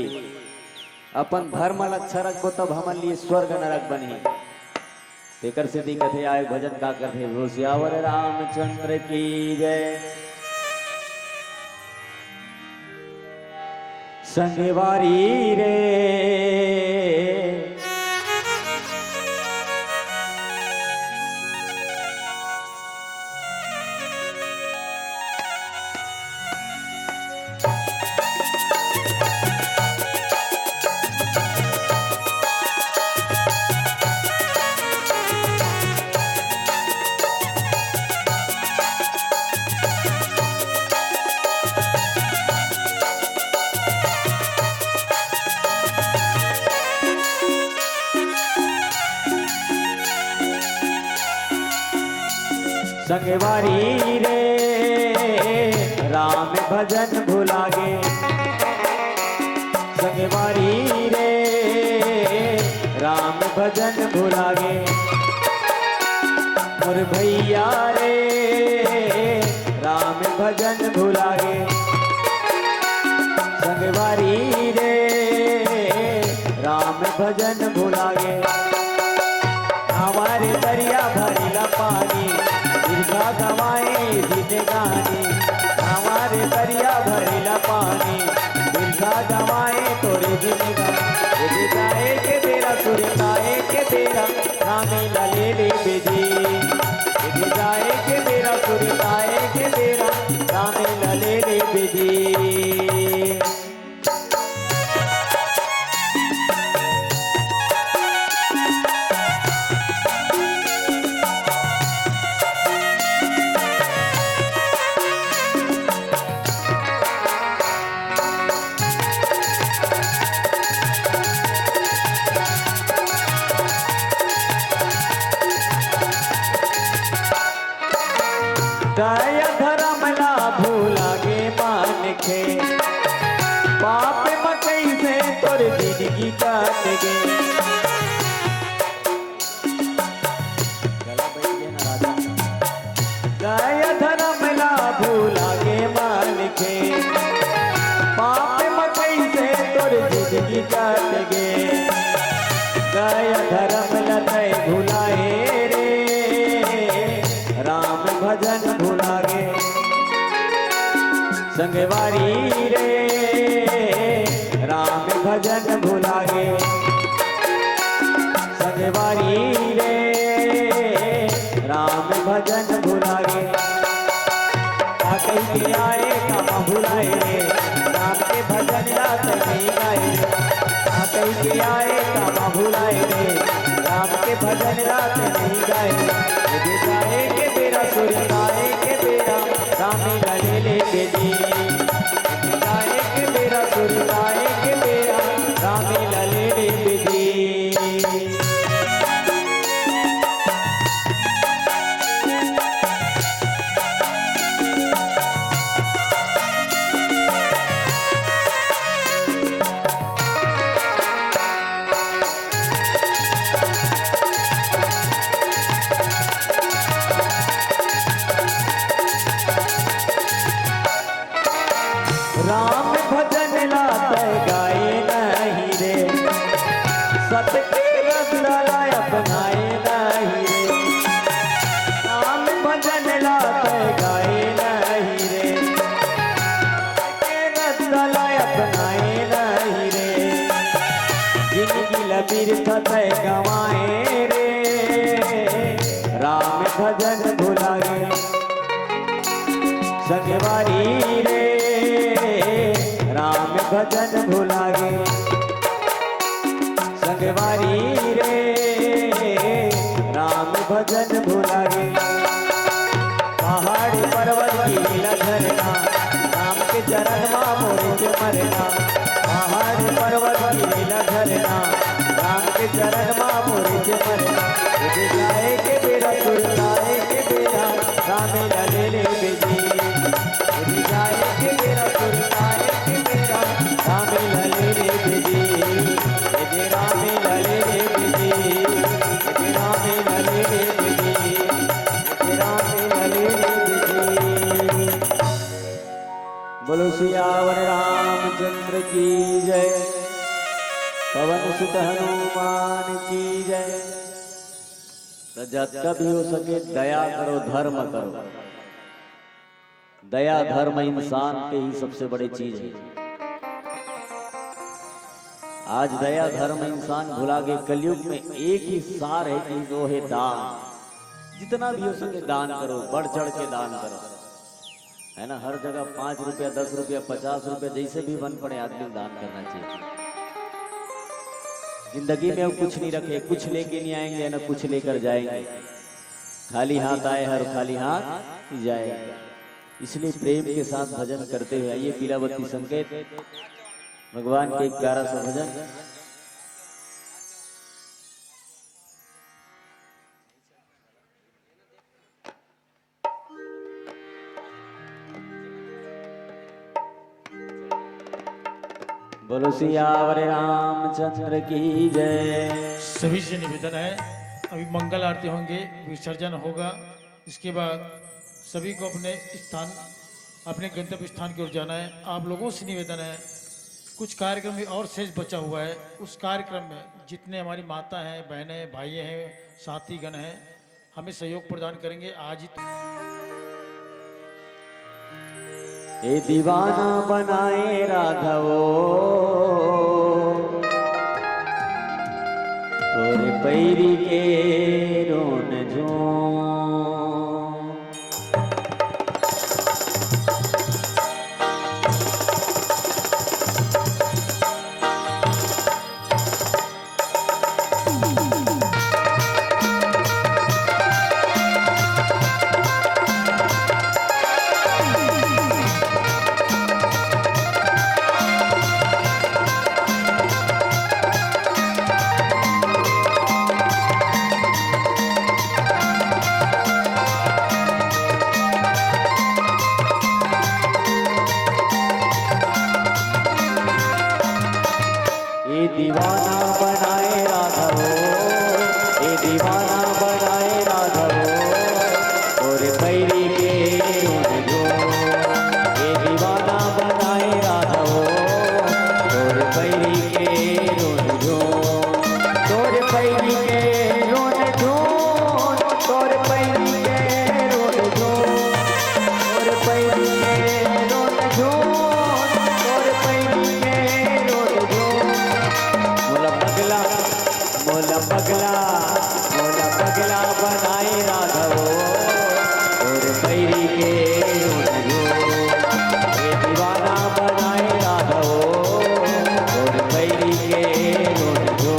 अपन धर्म अच्छा रखो तब हमन लिए स्वर्ग नरक बनी। तेकर से दिक्कत है आए भजन का करते भूस्यावर रामचंद्र की जय। संगवारी रे संगवारी रे राम भजन भुलागे। संगवारी रे राम भजन भुलागे। मोर भैया रे राम भजन भुलागे। संगवारी रे राम भजन भुलागे। हमारे दरिया भरेला पानी बिरखा गवाए जिंदगानी। हमारे दरिया भरेला पानी बिरखा गवाए तोरे जिंदगानी। जाए के तेरा सुरताए के तेरा रामी लले ले बेजी। जाए के तेरा सुरताए के तेरा रामी लले ले बेजी। दया धर्म ला भूलागे मान के। पाप मकई से तोर जिंदगी काट गे। दया धर्म ला भूलागे मान के। पाप मकई से तोर जिंदगी काट गे। दया धर्म लतय भुलाए रे राम भजन भुलागे। संगवारी रे राम भजन भुलागे। संगवारी रे राम भजन भुलागे। कहीं के आए काम भुलाए रे राम के भजन रात नहीं गाए। कहीं के आए काम भुलाए रे राम के भजन रात नहीं गाए। जाए के तेरा सुरताए के तेरा रामी लले ले बेजी। जाए के तेरा सुरताए के तेरा रामी लले ले बेजी। राम भजन लाते गाए नहीं रे। सत के रसला अपनाए नहीं रे। राम भजन लाते गाए नहीं रे। के रसला अपनाए नहीं रे। जिंदगी लबीर सते गवाए रे राम भजन भुलागे। संगवारी रे राम भजन भुलागे। संगवारी रे राम भजन भुलागे। पहाड़ पर्वत की लीला झरना राम के चरण मा मोरे मरना। की जय, पवन सुत हनुमान की जय। तो जब कभी हो सके दया करो, धर्म करो। दया धर्म इंसान के ही सबसे बड़े चीज है। आज दया धर्म इंसान भुला के कलयुग में एक ही सार है कि वो है दान। जितना भी हो सके दान करो, बढ़ चढ़ के दान करो, है ना। हर जगह 5 रुपया, 10 रुपया, 50 रुपया, जैसे भी बन पड़े आदमी दान करना चाहिए। जिंदगी में वो कुछ नहीं रखे, कुछ लेके नहीं आएंगे ना कुछ लेकर जाएंगे। खाली हाथ आए हर खाली हाथ जाएंगे। इसलिए प्रेम के साथ भजन करते हुए आइए पीलावती संकेत भगवान के 1100 भजन। बोलो सियावर रामचंद्र की जय। सभी से निवेदन है, अभी मंगल आरती होंगे, विसर्जन होगा। इसके बाद सभी को अपने स्थान, अपने गंतव्य स्थान की ओर जाना है। आप लोगों से निवेदन है, कुछ कार्यक्रम भी और शेष बचा हुआ है। उस कार्यक्रम में जितने हमारी माता हैं, बहनें, भाई हैं, साथीगण हैं, हमें सहयोग प्रदान करेंगे। आज ही ए दीवाना बनाए राघवो, तोरे पैरी के रोन जो। दीवाना बनाए राघवो, ये दीवाना बनाए राघवो, और पैरी के रोन जो। ये दीवाना बनाए राघवो, और पैरी के रोन जो। तोर पैरी के रोन जो, तोर पैरी के रोन जो, तोर पैरी के रोन जो, तोर पैरी के रोन जो। मोला पगला, मोला पगला बनाए राघवो, और पैरी के रोन जो। ये दीवाना बनाए राघवो, और पैरी के रोन जो।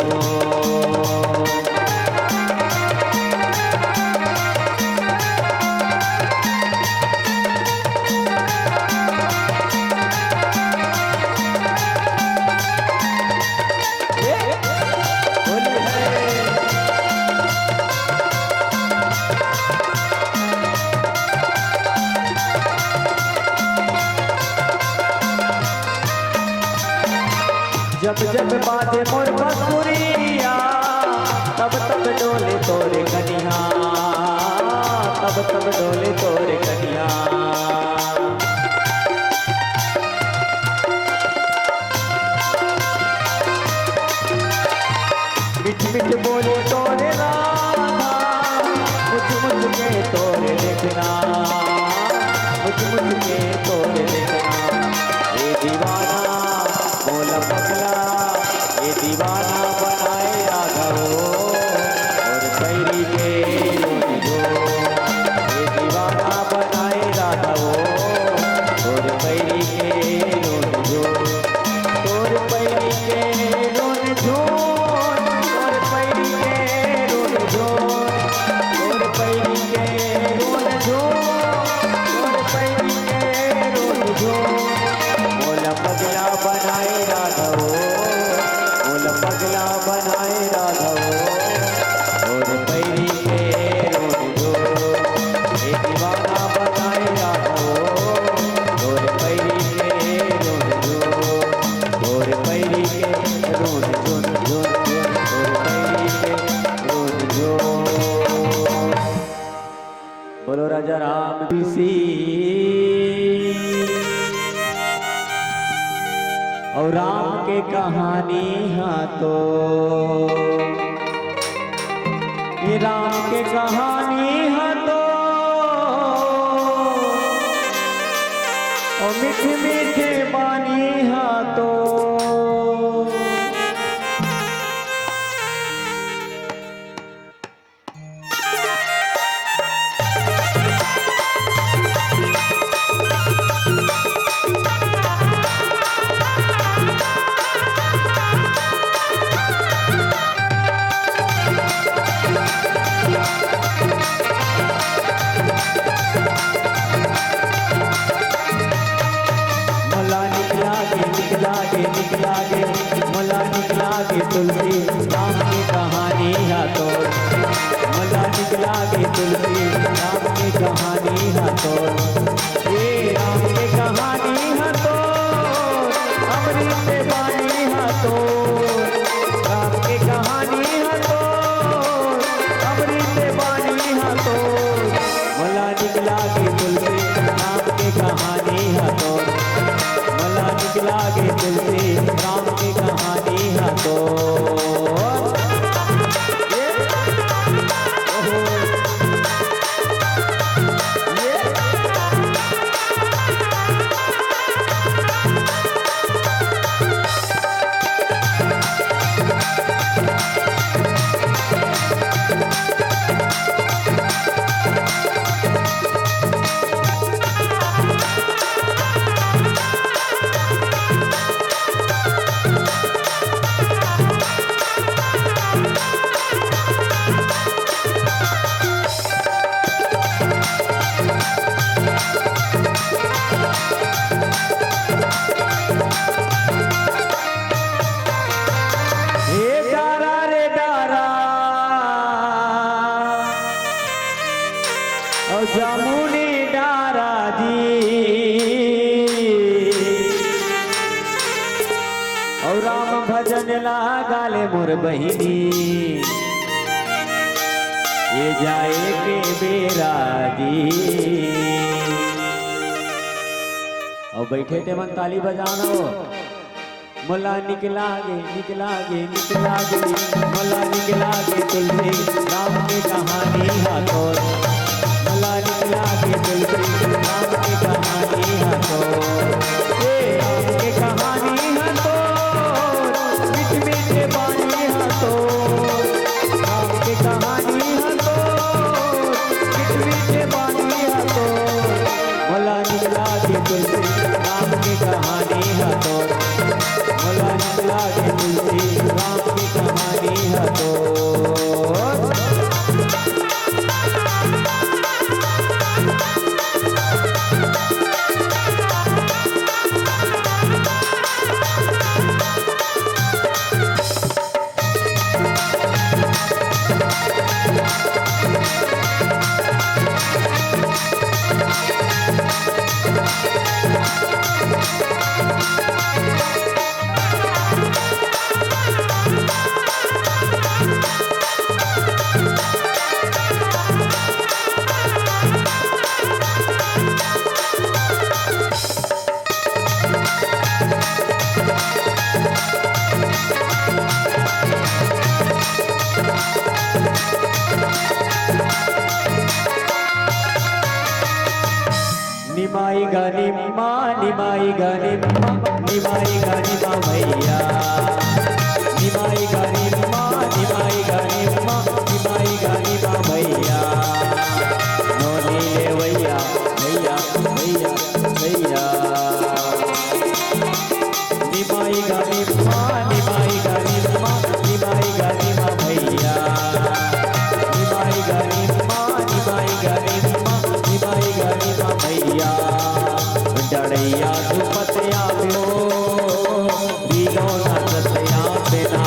जब जब बाजे मोर बसुरिया, तब तब डोले तोरे कनिया, तब तब डोले तोरे कनिया। मिठ मिठ बोले तोरे राधा, मुझ मुझ के तोरे देखना, मुझ मुझ के तोरे देखना। ये दीवाना मोला पगला, ये दीवाना बनाए राघवो, और पैरी के रोन जो। ये दीवाना बनाए राघवो, और पैरी के रोन जो। तोर पैरी के रोन जो, तोर पैरी के रोन जो, तोर पैरी के रोन जो, तोर पैरी के रोन जो। मोला पगला बनाए राघवो, मोला पगला बनाए राघवो, और पैरी के रोन जो। ये दीवाना बनाए राघवो, और पैरी के रोन जो, और पैरी के रोन जो, जो, और पैरी के रोन जो। बोलो राजा राम सी और के कहानी हाँ तो ये राम के कहानी हाँ तो और मीठे मीठे बानी हाँ तो तुलसी राम की कहानी है तो मला निकला के तुलसी राम की कहानी है तो ये राम की कहानी है तो अमृत वाणी है तो राम की कहानी है तो अमृत वाणी है तो मला निकला के तुलसी राम की कहानी है तो मला निकला के तुलसी राम की कहानी है तो जामुनी डारा दी और राम भजन लागाले मोर बहिनी ये जाए के बेरा दी और बैठे थे मन ताली बजाना मला निकला गे मला निकला गे तुलसी राम की कहानी हाथों मला निकला के तुलसी राम की कहानी है तो ये राम की कहानी है तो मीठे मीठे बानी है तो राम की कहानी है तो मीठे मीठे बानी है तो मला निकला के तुलसी राम की कहानी है तो मला निकला के तुलसी राम की कहानी है तो निमाई गानी माँ भैया निमाई गानी माँ भैया नोनी ले भैया भैया भैया भैया निमाई गानी माँ भैया निमाई गानी माँ भैया डड़ैया दुपतिया बिना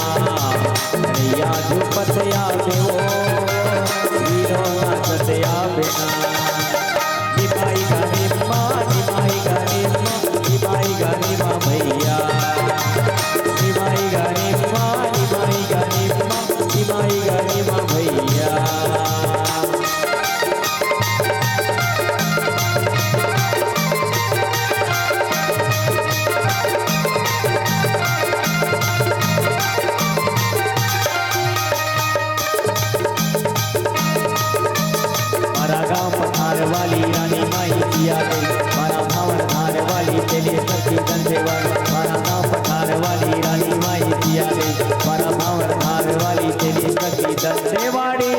वाली रानी माई किया दे मारा भावर धार वाली तेरे सखी दंदेवर मारा नाम पठार वाली रानी माई किया दे मारा भावर धार वाली तेरे सखी दंदेवाड़ी।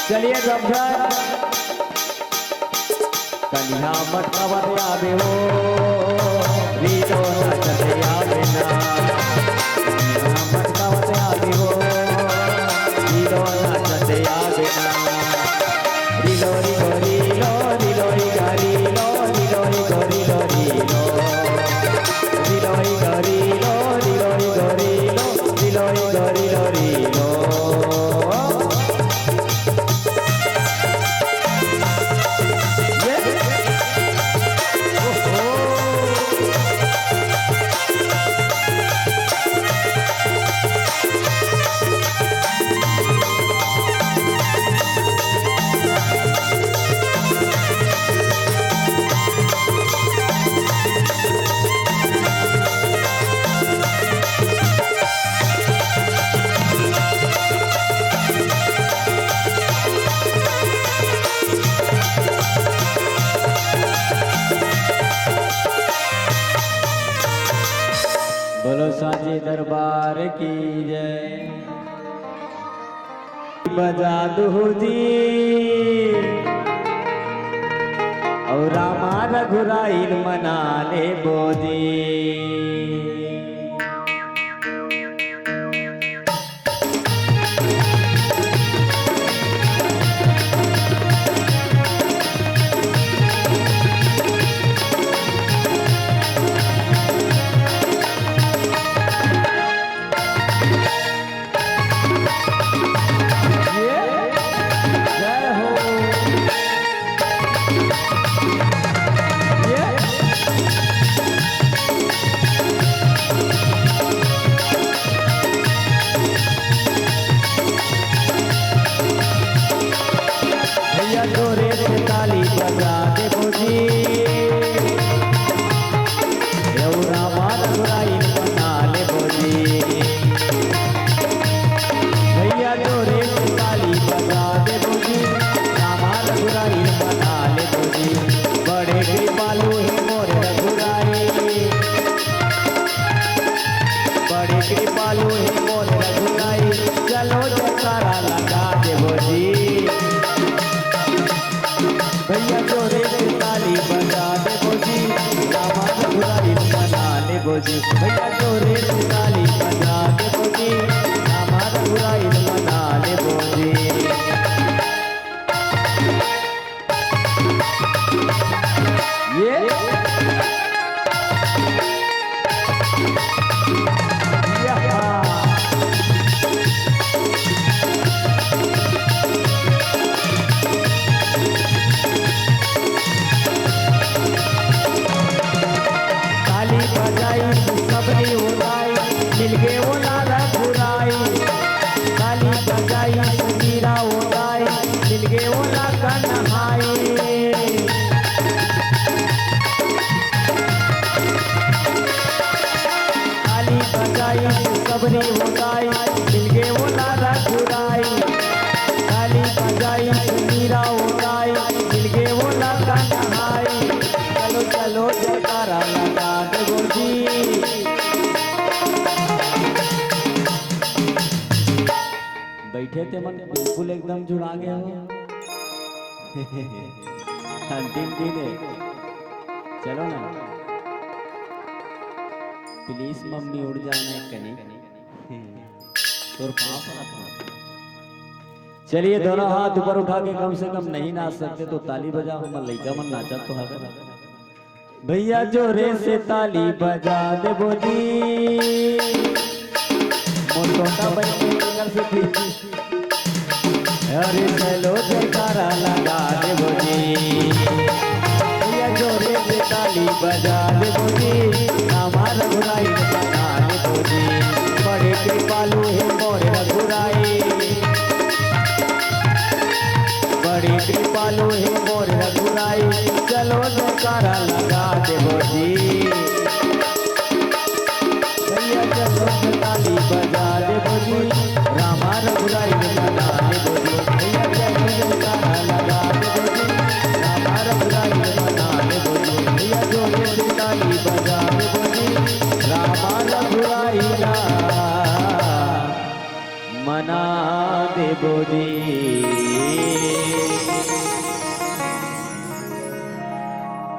चलिए गंभर कन्या मटकावर आवे हो रीतो नचते आवे ना कन्या मटकावर आवे हो रीतो नचते आवे ना रीलो रीलो रीलो रीलो रीलो रीलो रीलो रीलो रीलो रीलो रीलो रीलो रीलो रीलो रीलो रीलो रीलो बोलो साचे दरबार की जय। बजा दो जी और रामा रघुराइल मना ले बोजी। जोरे से ताली बजा दे बोजी रामा रघुराइल मना ले बोजी। भैया जोरे से ताली बजा दे बोजी रामा रघुराइल मना ले बोजी। बड़े कृपालु है मोर रघुराई बड़े कृपालु है मोर रघुराई चलो जयकारा लगा दे बोजी। भैया जोरे से ताली बजा दे बोजी रामा रघुराइल मना ले बोजी। भैया जोरे से ताली बजा दे बोजी रामा रघुराइल मना ले बोजी। ये सबनी उड़ाई मिल गए वो लाला घुराई ताली बजाई मीरा उड़ाई मिल गए वो लाका नहाई। ताली बजाई सबनी उड़ाई मिल गए वो लाला घुराई ताली बजाई मीरा उड़ाई मिल गए वो लाका नहाई। चलो चलो जयकारा लगा दे बोजी। बैठे थे मन बिल्कुल एकदम जुड़ा गया हो अंतिम दिन है चलो ना प्लीज मम्मी उड़ जाना कने तोर पाँव। चलिए दोनों हाथ ऊपर उठा के कम से कम नहीं नाच सकते तो ताली बजाओ हम लइका मन नाचा तो है। भैया जोरे से ताली बजा दे बोजी मोटा बैठे से अरे चलो जयकारा लगा दे बोजी। भैया जोरे से ताली बजा दे बोजी रामा रघुराइल मना ले बोजी। बड़े कृपालु है मोर रघुराई बड़े कृपालु है मोर रघुराई चलो